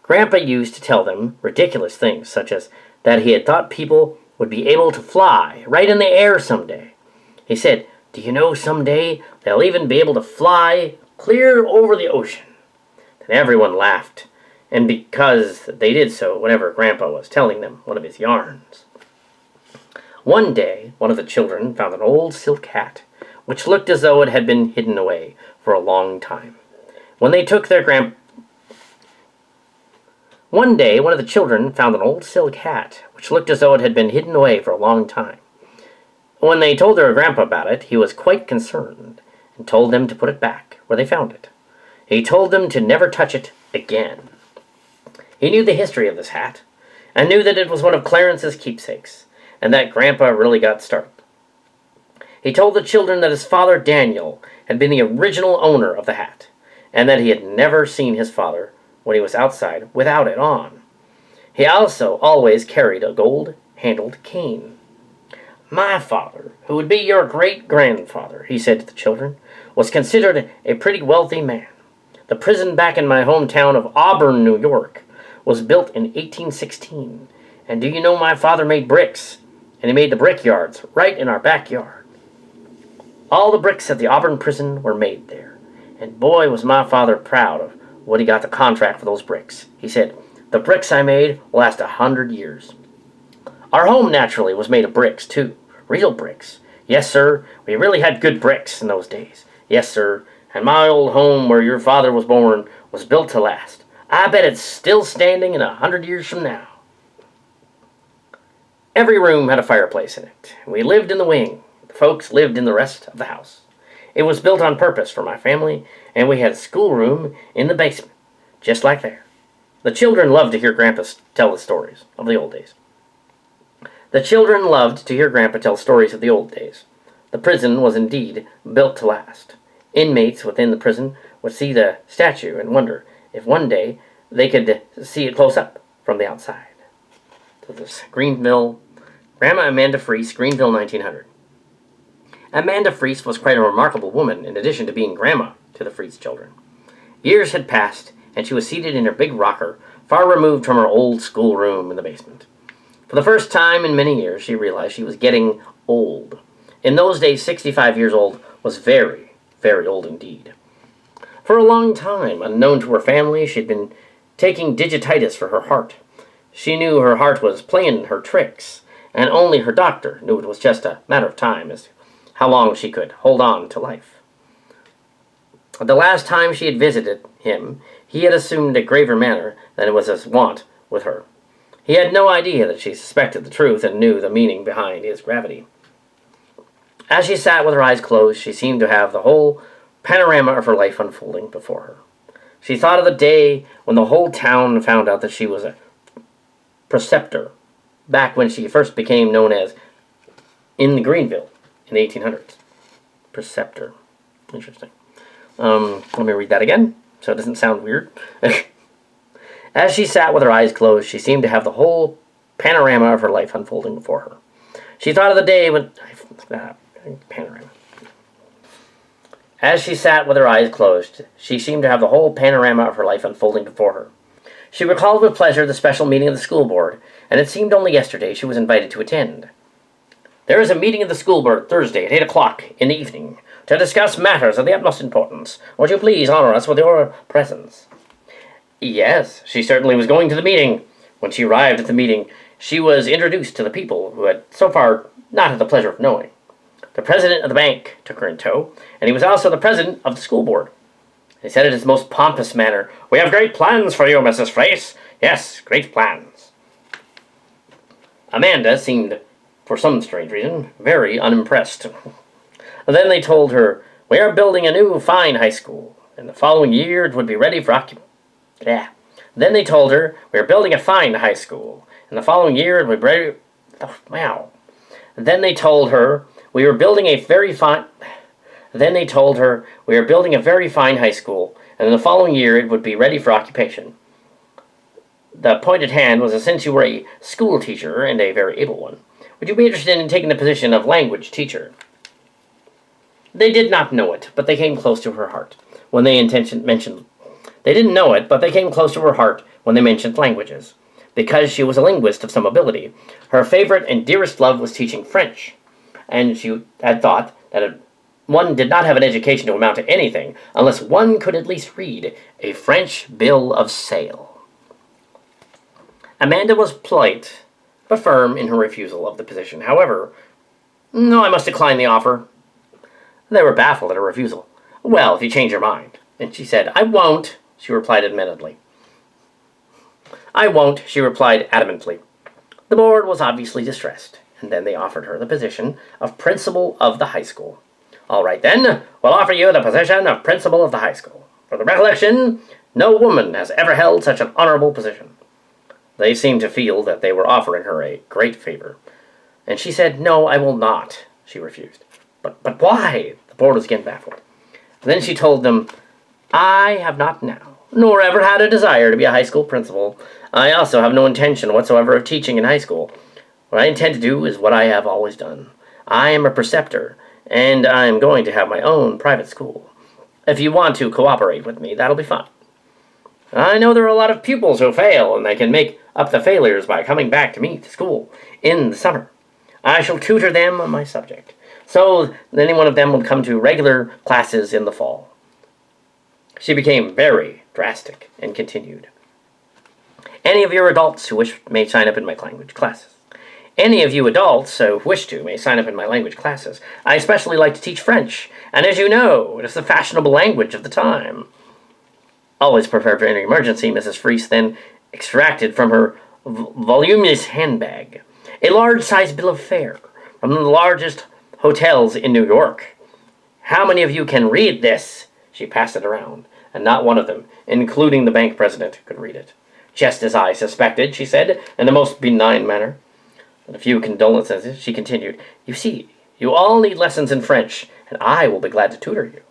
Grandpa used to tell them ridiculous things, such as that he had thought people would would be able to fly right in the air someday. He said, "Do you know someday they'll even be able to fly clear over the ocean?" Then everyone laughed, and because they did so whenever Grandpa was telling them one of his yarns. One day, one of the children found an old silk hat, which looked as though it had been hidden away for a long time. One day, one of the children found an old silk hat, which looked as though it had been hidden away for a long time. When they told their grandpa about it, he was quite concerned, and told them to put it back where they found it. He told them to never touch it again. He knew the history of this hat, and knew that it was one of Clarence's keepsakes, and that Grandpa really got startled. He told the children that his father Daniel had been the original owner of the hat, and that he had never seen his father when he was outside without it on. He also always carried a gold-handled cane. "My father, who would be your great-grandfather," he said to the children, "was considered a pretty wealthy man. The prison back in my hometown of Auburn, New York, was built in 1816. And do you know my father made bricks? And he made the brickyards right in our backyard. All the bricks at the Auburn prison were made there. And boy, was my father proud of when he got the contract for those bricks. He said, 'The bricks I made will last 100 years.' Our home, naturally, was made of bricks, too. Real bricks. Yes, sir, we really had good bricks in those days. Yes, sir, and my old home where your father was born was built to last. I bet it's still standing in 100 years from now." Every room had a fireplace in it. We lived in the wing. The folks lived in the rest of the house. It was built on purpose for my family, and we had a schoolroom in the basement, just like there. The children loved to hear Grandpa tell the stories of the old days. The children loved to hear Grandpa tell stories of the old days. The prison was indeed built to last. Inmates within the prison would see the statue and wonder if one day they could see it close up from the outside. So this Greenville, Grandma Amanda Freese, Greenville, 1900. Amanda Freese was quite a remarkable woman in addition to being grandma to the Freese children. Years had passed, and she was seated in her big rocker, far removed from her old schoolroom in the basement. For the first time in many years, she realized she was getting old. In those days, 65 years old was very, very old indeed. For a long time, unknown to her family, she had been taking digititis for her heart. She knew her heart was playing her tricks, and only her doctor knew it was just a matter of time as to how long she could hold on to life. The last time she had visited him, he had assumed a graver manner than it was his wont with her. He had no idea that she suspected the truth and knew the meaning behind his gravity. As she sat with her eyes closed, she seemed to have the whole panorama of her life unfolding before her. She thought of the day when the whole town found out that she was a preceptor, back when she first became known as in Greenville in the 1800s. Preceptor. Interesting. Let me read that again, so it doesn't sound weird. As she sat with her eyes closed, she seemed to have the whole panorama of her life unfolding before her. She thought of the day when... panorama. As she sat with her eyes closed, she seemed to have the whole panorama of her life unfolding before her. She recalled with pleasure the special meeting of the school board, and it seemed only yesterday she was invited to attend. "There is a meeting of the school board Thursday at 8 o'clock in the evening to discuss matters of the utmost importance. Would you please honor us with your presence?" Yes, she certainly was going to the meeting. When she arrived at the meeting, she was introduced to the people who had so far not had the pleasure of knowing. The president of the bank took her in tow, and he was also the president of the school board. He said in his most pompous manner, "We have great plans for you, Mrs. Freese. Yes, great plans." Amanda seemed, for some strange reason, very unimpressed. Then they told her, "We are building a new fine high school. In the following year it would be ready for occupation." Then they told her, "We are building a fine high school. In the following year it would be ready..." Wow. Then they told her, "We are building a very fine..." Then they told her, "We are building a very fine high school, and in the following year it would be ready for occupation." The point at hand was that since you were a school teacher, and a very able one, would you be interested in taking the position of language teacher? They did not know it, but they came close to her heart when they mentioned... They didn't know it, but they came close to her heart when they mentioned languages. because she was a linguist of some ability. Her favorite and dearest love was teaching French, and she had thought that one did not have an education to amount to anything unless one could at least read a French bill of sale. Amanda was polite, but firm in her refusal of the position. However, no, I must decline the offer. They were baffled at her refusal. Well, if you change your mind. And she said, I won't, she replied adamantly. I won't, she replied adamantly. The board was obviously distressed, and then they offered her the position of principal of the high school. All right, then, we'll offer you the position of principal of the high school. For the recollection, no woman has ever held such an honorable position. They seemed to feel that they were offering her a great favor. And she said, no, I will not. She refused. But why? The board was again baffled. Then she told them, I have not now, nor ever had a desire to be a high school principal. I also have no intention whatsoever of teaching in high school. What I intend to do is what I have always done. I am a preceptor, and I am going to have my own private school. If you want to cooperate with me, that'll be fine. I know there are a lot of pupils who fail, and they can make up the failures by coming back to me to school in the summer. I shall tutor them on my subject, so any one of them will come to regular classes in the fall. She became very drastic and continued. Any of your adults who wish may sign up in my language classes. Any of you adults who wish to may sign up in my language classes. I especially like to teach French, and as you know, it is the fashionable language of the time. Always prepared for any emergency, Mrs. Freese then extracted from her voluminous handbag a large-sized bill of fare from the largest hotels in New York. How many of you can read this? She passed it around, and not one of them, including the bank president, could read it. Just as I suspected, she said, in the most benign manner. With a few condolences, she continued, You see, you all need lessons in French, and I will be glad to tutor you.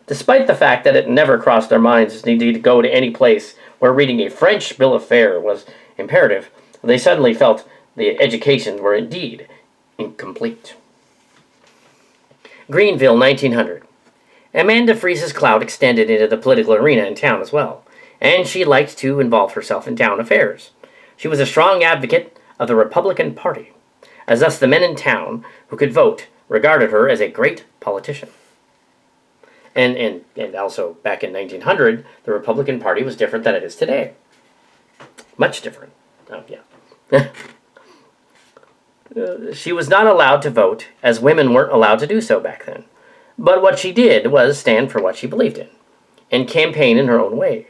Despite the fact that it never crossed their minds to go to any place where reading a French bill of fare was imperative, they suddenly felt the education were indeed incomplete. Greenville, 1900. Amanda Freese's clout extended into the political arena in town as well, and she liked to involve herself in town affairs. She was a strong advocate of the Republican Party, as thus the men in town who could vote regarded her as a great politician. And also, back in 1900, the Republican Party was different than it is today. Much different. Oh, yeah. She was not allowed to vote, as women weren't allowed to do so back then. But what she did was stand for what she believed in, and campaign in her own way.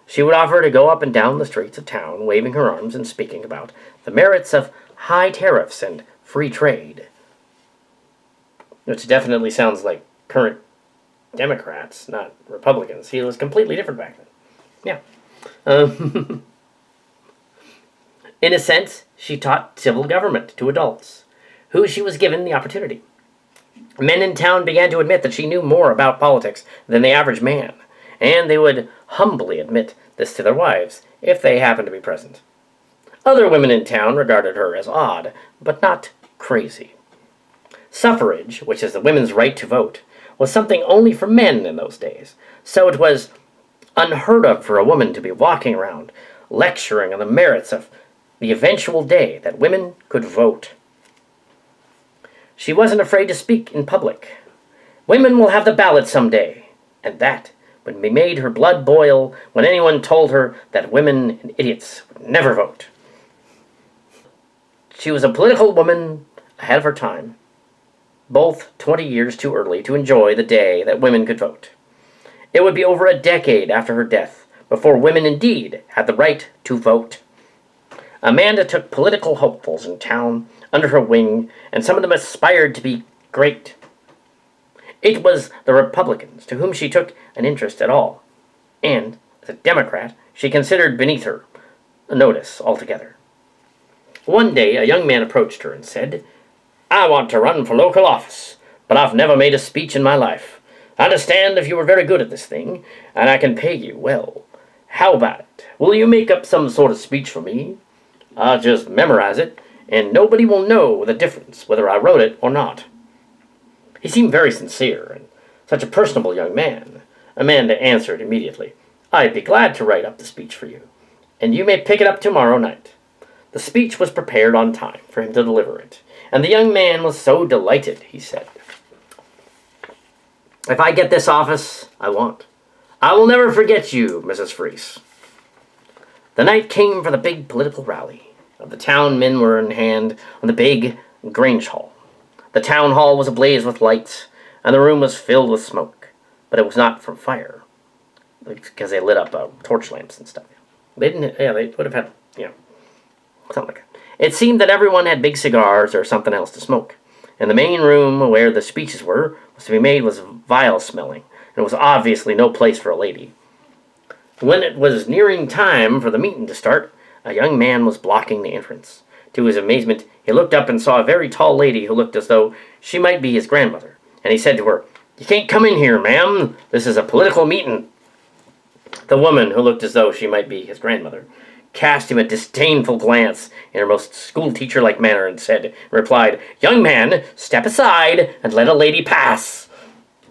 She would offer to go up and down the streets of town, waving her arms and speaking about the merits of high tariffs and free trade. Which definitely sounds like current Democrats, not Republicans. He was completely different back then. Yeah. In a sense, she taught civil government to adults, who she was given the opportunity. Men in town began to admit that she knew more about politics than the average man, and they would humbly admit this to their wives, if they happened to be present. Other women in town regarded her as odd, but not crazy. Suffrage, which is the women's right to vote, was something only for men in those days, so it was unheard of for a woman to be walking around, lecturing on the merits of the eventual day that women could vote. She wasn't afraid to speak in public. Women will have the ballot someday, and that would be made her blood boil when anyone told her that women and idiots would never vote. She was a political woman ahead of her time, both 20 years too early to enjoy the day that women could vote. It would be over a decade after her death before women indeed had the right to vote. Amanda took political hopefuls in town under her wing, and some of them aspired to be great. It was the Republicans to whom she took an interest at all, and, as a Democrat, she considered beneath her a notice altogether. One day, a young man approached her and said, I want to run for local office, but I've never made a speech in my life. I understand if you were very good at this thing, and I can pay you well. How about it? Will you make up some sort of speech for me? I'll just memorize it, and nobody will know the difference whether I wrote it or not. He seemed very sincere, and such a personable young man. Amanda answered immediately, I'd be glad to write up the speech for you. and you may pick it up tomorrow night." The speech was prepared on time for him to deliver it, and the young man was so delighted, he said, "If I get this office I want, I will never forget you, Mrs. Freese." The night came for the big political rally. The town men were in hand on the big Grange Hall. The town hall was ablaze with lights, and the room was filled with smoke, but it was not from fire, because they lit up torch lamps and stuff. They didn't. Yeah, they would have had, something like that. It seemed that everyone had big cigars or something else to smoke, and the main room where the speeches were was to be made was vile smelling, and it was obviously no place for a lady. When it was nearing time for the meeting to start, a young man was blocking the entrance. To his amazement, he looked up and saw a very tall lady who looked as though she might be his grandmother, and he said to her, "You can't come in here, ma'am. This is a political meeting." The woman, who looked as though she might be his grandmother, cast him a disdainful glance in her most school-teacher-like manner and replied, "Young man, step aside and let a lady pass."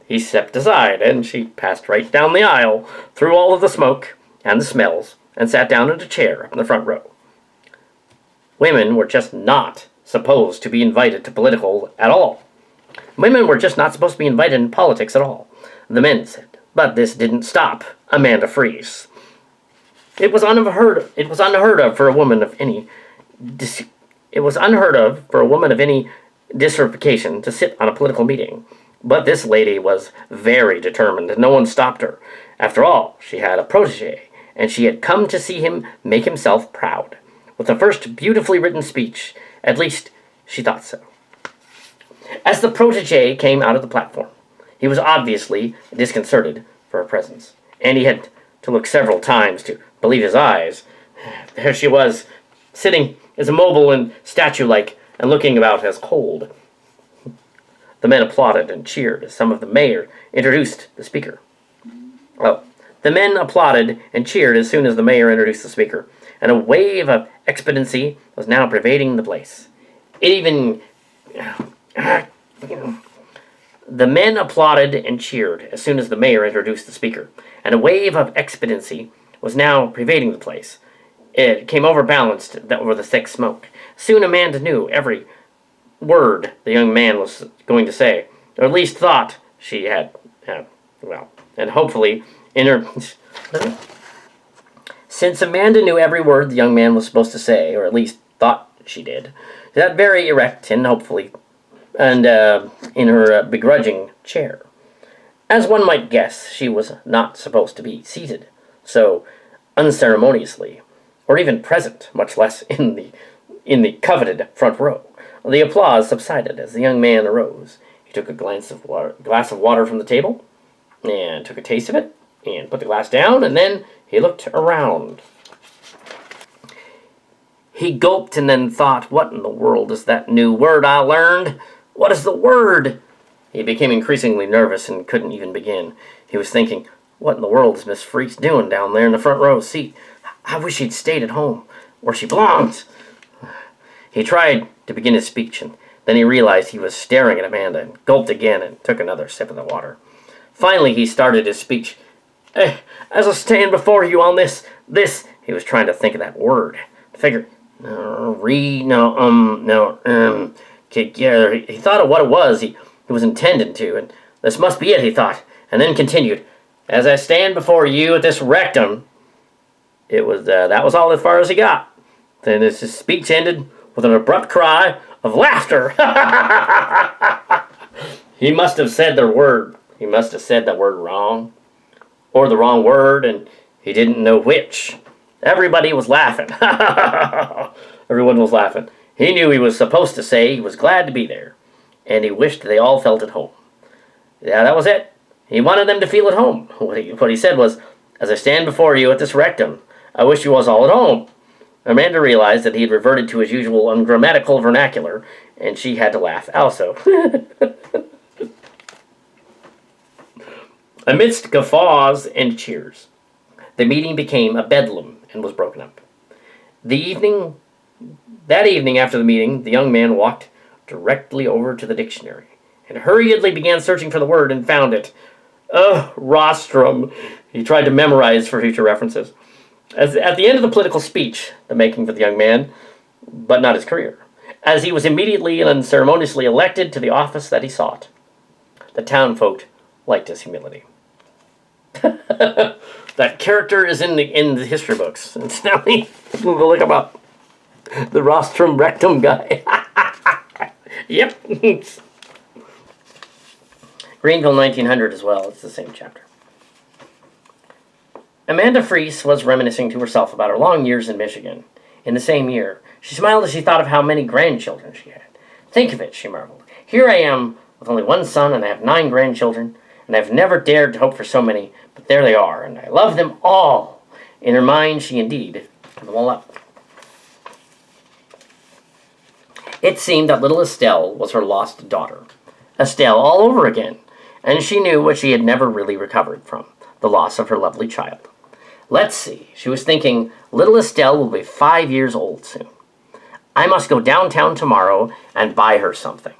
He stepped aside, and she passed right down the aisle, through all of the smoke and the smells, and sat down in a chair in the front row. Women were just not supposed to be invited to political at all. Women were just not supposed to be invited in politics at all, the men said. But this didn't stop Amanda Freese. It was unheard of for a woman of any disreputation to sit on a political meeting. But this lady was very determined, and no one stopped her. After all, she had a protege, and she had come to see him make himself proud. With the first beautifully written speech, at least she thought so. As the protege came out of the platform, he was obviously disconcerted for her presence, and he had to look several times to believe his eyes. There she was, sitting as immobile and statue-like, and looking about as cold. The men applauded and cheered as some of the mayor introduced the speaker. The men applauded and cheered as soon as the mayor introduced the speaker, and a wave of expectancy was now pervading the place. The men applauded and cheered as soon as the mayor introduced the speaker, and a wave of expectancy was now pervading the place. It came overbalanced over the thick smoke. Soon Amanda knew every word the young man was going to say, or at least thought she had, and hopefully in her... Since Amanda knew every word the young man was supposed to say, or at least thought she did, she sat very erect and in her begrudging chair. As one might guess, she was not supposed to be seated so unceremoniously, or even present, much less in the coveted front row. The applause subsided as the young man arose. He took a glass of water from the table, and took a taste of it, and put the glass down, and then he looked around. He gulped and then thought, "What in the world is that new word I learned? What is the word?" He became increasingly nervous and couldn't even begin. He was thinking, what in the world is Miss Freese doing down there in the front row seat? I wish she'd stayed at home, where she belongs. He tried to begin his speech, and then he realized he was staring at Amanda, and gulped again and took another sip of the water. Finally, he started his speech. "As I stand before you on this," he was trying to think of that word. He thought of what it was he was intending to, and this must be it, he thought, and then continued, "As I stand before you at this rectum." That was all as far as he got. Then his speech ended with an abrupt cry of laughter. He must have said the word. He must have said that word wrong, or the wrong word, and he didn't know which. Everybody was laughing. Everyone was laughing. He knew he was supposed to say he was glad to be there, and he wished they all felt at home. Yeah, that was it. He wanted them to feel at home. What he said was, "As I stand before you at this rectum, I wish you was all at home." Amanda realized that he had reverted to his usual ungrammatical vernacular, and she had to laugh also. Amidst guffaws and cheers, the meeting became a bedlam and was broken up. That evening after the meeting, the young man walked directly over to the dictionary and hurriedly began searching for the word and found it. Rostrum. He tried to memorize for future references. As at the end of the political speech, the making for the young man, but not his career, as he was immediately and unceremoniously elected to the office that he sought. The townfolk liked his humility. That character is in the history books. And now we'll go look him up. The rostrum rectum guy. Yep. Greenville 1900 as well. It's the same chapter. Amanda Freese was reminiscing to herself about her long years in Michigan. In the same year, she smiled as she thought of how many grandchildren she had. Think of it, she marveled. Here I am with only one son, and I have 9 grandchildren, and I've never dared to hope for so many, but there they are, and I love them all. In her mind, she indeed put them all up. It seemed that little Estelle was her lost daughter. Estelle all over again, and she knew what she had never really recovered from, the loss of her lovely child. Let's see, she was thinking, little Estelle will be 5 years old soon. I must go downtown tomorrow and buy her something.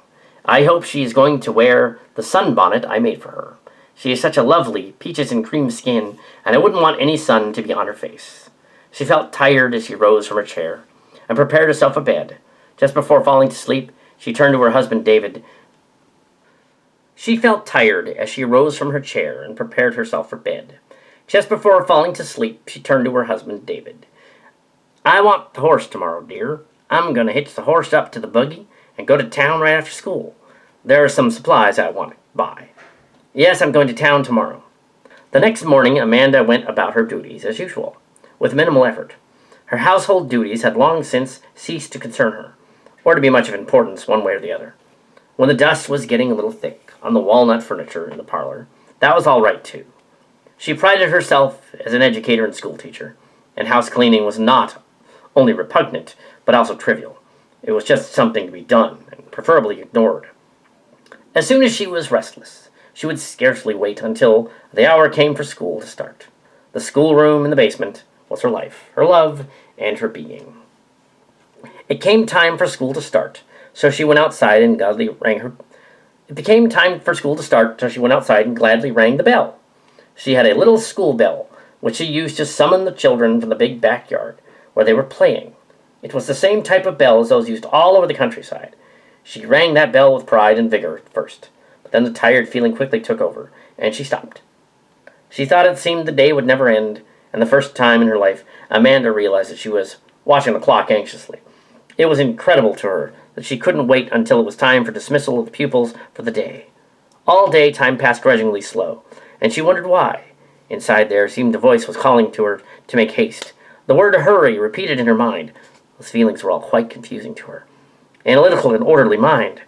I hope she is going to wear the sunbonnet I made for her. She has such a lovely peaches and cream skin, and I wouldn't want any sun to be on her face. She felt tired as she rose from her chair and prepared herself a bed. Just before falling to sleep, she turned to her husband David. She felt tired as she rose from her chair and prepared herself for bed. Just before falling to sleep, she turned to her husband David. I want the horse tomorrow, dear. I'm going to hitch the horse up to the buggy and go to town right after school. There are some supplies I want to buy. Yes, I'm going to town tomorrow. The next morning, Amanda went about her duties as usual, with minimal effort. Her household duties had long since ceased to concern her, or to be much of importance one way or the other. When the dust was getting a little thick on the walnut furniture in the parlor, that was all right too. She prided herself as an educator and schoolteacher, and house cleaning was not only repugnant, but also trivial. It was just something to be done, and preferably ignored. As soon as she was restless, she would scarcely wait until the hour came for school to start. The schoolroom in the basement was her life, her love, and her being. It came time for school to start, so she went outside and gladly rang her. It became time for school to start, so she went outside and gladly rang the bell. She had a little school bell, which she used to summon the children from the big backyard, where they were playing. It was the same type of bell as those used all over the countryside. She rang that bell with pride and vigor at first, but then the tired feeling quickly took over, and she stopped. She thought it seemed the day would never end, and the first time in her life, Amanda realized that she was watching the clock anxiously. It was incredible to her that she couldn't wait until it was time for dismissal of the pupils for the day. All day time passed grudgingly slow, and she wondered why. Inside there seemed a voice was calling to her to make haste. The word hurry repeated in her mind. Those feelings were all quite confusing to her. Analytical and orderly mind.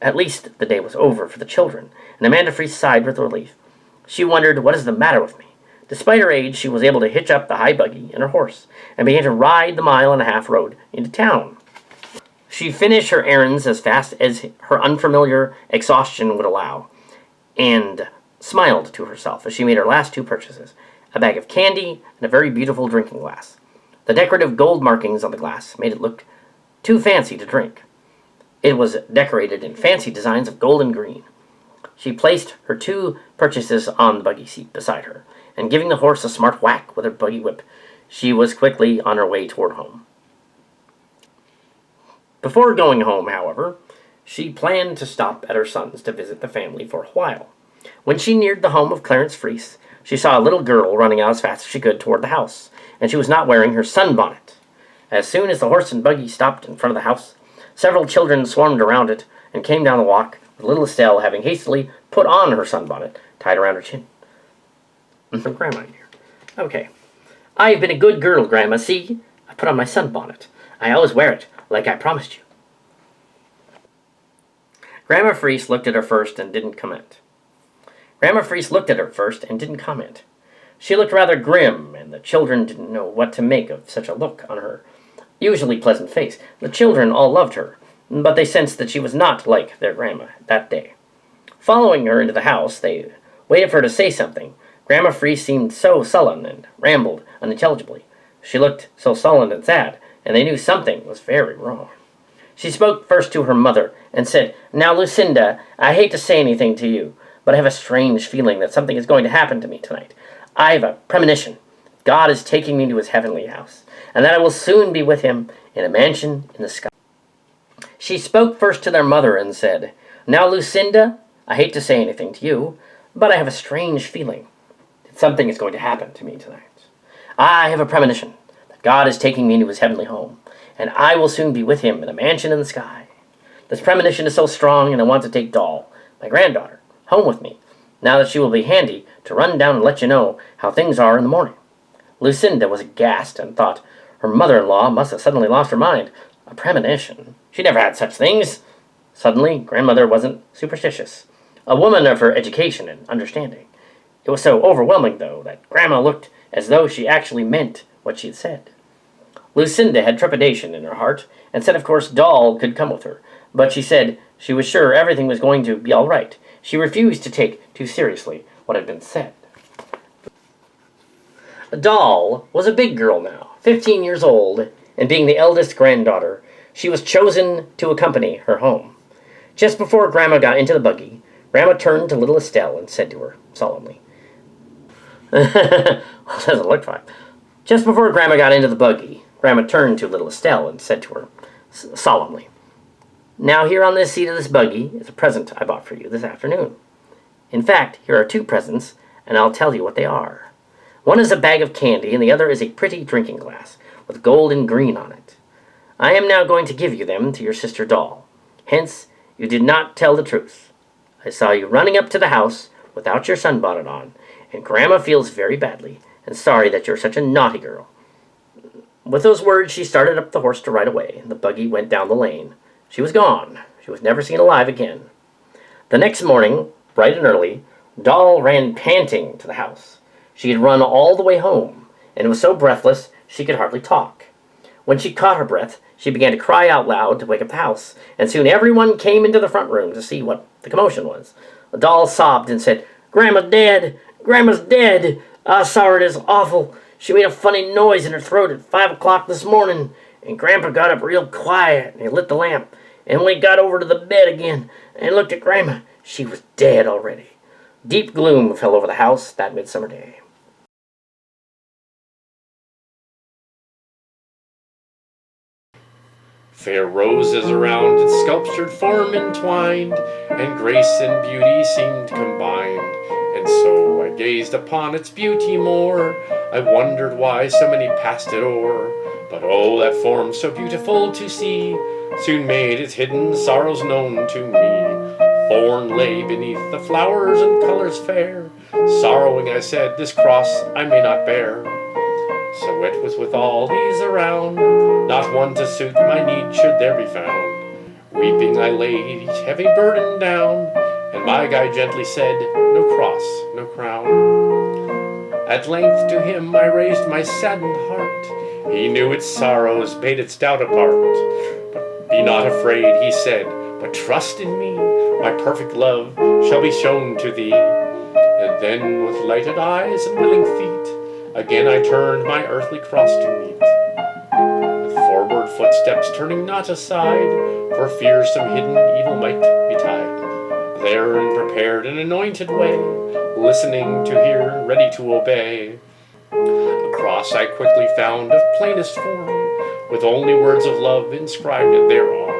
At least the day was over for the children, and Amanda Freese sighed with relief. She wondered, what is the matter with me? Despite her age, she was able to hitch up the high buggy and her horse, and began to ride the 1.5-mile road into town. She finished her errands as fast as her unfamiliar exhaustion would allow, and smiled to herself as she made her last 2 purchases, a bag of candy and a very beautiful drinking glass. The decorative gold markings on the glass made it look too fancy to drink. It was decorated in fancy designs of gold and green. She placed her 2 purchases on the buggy seat beside her, and giving the horse a smart whack with her buggy whip, she was quickly on her way toward home. Before going home, however, she planned to stop at her son's to visit the family for a while. When she neared the home of Clarence Freese, she saw a little girl running out as fast as she could toward the house, and she was not wearing her sunbonnet. As soon as the horse and buggy stopped in front of the house, several children swarmed around it and came down the walk, with little Estelle having hastily put on her sunbonnet, tied around her chin. From Grandma here. Okay. I've been a good girl, Grandma. See? I put on my sunbonnet. I always wear it, like I promised you. Grandma Freese looked at her first and didn't comment. She looked rather grim, and the children didn't know what to make of such a look on her usually pleasant face. The children all loved her, but they sensed that she was not like their grandma that day. Following her into the house, they waited for her to say something. Grandma Freese seemed so sullen and rambled unintelligibly. She looked so sullen and sad, and they knew something was very wrong. She spoke first to her mother and said, "Now, Lucinda, I hate to say anything to you, but I have a strange feeling that something is going to happen to me tonight. I have a premonition. God is taking me to his heavenly house, and that I will soon be with him in a mansion in the sky. She spoke first to their mother and said, "Now, Lucinda, I hate to say anything to you, but I have a strange feeling that something is going to happen to me tonight. I have a premonition that God is taking me to his heavenly home, and I will soon be with him in a mansion in the sky. This premonition is so strong, and I want to take Doll, my granddaughter, home with me, now that she will be handy to run down and let you know how things are in the morning." Lucinda was aghast and thought her mother-in-law must have suddenly lost her mind. A premonition? She never had such things. Suddenly, grandmother wasn't superstitious. A woman of her education and understanding. It was so overwhelming, though, that Grandma looked as though she actually meant what she had said. Lucinda had trepidation in her heart, and said of course Doll could come with her, but she said she was sure everything was going to be all right. She refused to take too seriously what had been said. Doll was a big girl now, 15 years old, and being the eldest granddaughter, she was chosen to accompany her home. Just before Grandma got into the buggy, Grandma turned to little Estelle and said to her solemnly, doesn't look fine. Just before Grandma got into the buggy, Grandma turned to little Estelle and said to her solemnly, "Now here on this seat of this buggy is a present I bought for you this afternoon. In fact, here are two presents, and I'll tell you what they are. One is a bag of candy, and the other is a pretty drinking glass with gold and green on it. I am now going to give you them to your sister Doll. Hence, you did not tell the truth. I saw you running up to the house without your sunbonnet on, and Grandma feels very badly, and sorry that you're such a naughty girl." With those words, she started up the horse to ride away, and the buggy went down the lane. She was gone. She was never seen alive again. The next morning, bright and early, Doll ran panting to the house. She had run all the way home, and was so breathless she could hardly talk. When she caught her breath, she began to cry out loud to wake up the house, and soon everyone came into the front room to see what the commotion was. The Doll sobbed and said, "Grandma's dead! Grandma's dead! Ah, sorry, it is awful. She made a funny noise in her throat at 5 o'clock this morning, and Grandpa got up real quiet, and he lit the lamp, and when he got over to the bed again and looked at Grandma, she was dead already." Deep gloom fell over the house that midsummer day. Fair roses around its sculptured form entwined, and grace and beauty seemed combined. And so I gazed upon its beauty more. I wondered why so many passed it o'er. But oh, that form so beautiful to see soon made its hidden sorrows known to me. Thorn lay beneath the flowers and colors fair. Sorrowing I said, "This cross I may not bear." So it was with all these around, not one to suit my need should there be found. Weeping I laid each heavy burden down, and my guide gently said, "No cross, no crown." At length to him I raised my saddened heart. He knew its sorrows, bade its doubt apart. "But be not afraid," he said, "but trust in me. My perfect love shall be shown to thee." And then with lighted eyes and willing feet, again I turned my earthly cross to meet. With forward footsteps turning not aside, for fear some hidden evil might betide. There and prepared an anointed way, listening to hear, ready to obey. A cross I quickly found of plainest form, with only words of love inscribed thereon.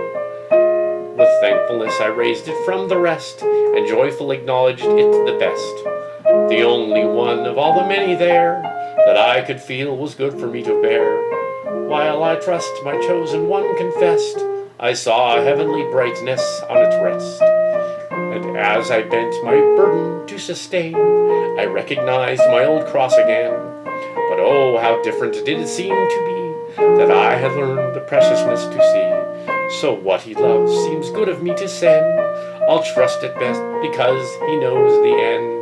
With thankfulness I raised it from the rest, and joyful acknowledged it the best. The only one of all the many there that I could feel was good for me to bear. While I trust my chosen one confessed, I saw a heavenly brightness on its rest. And as I bent my burden to sustain, I recognized my old cross again. But oh, how different did it seem to be, that I had learned the preciousness to see. So what he loves seems good of me to send. I'll trust it best because he knows the end.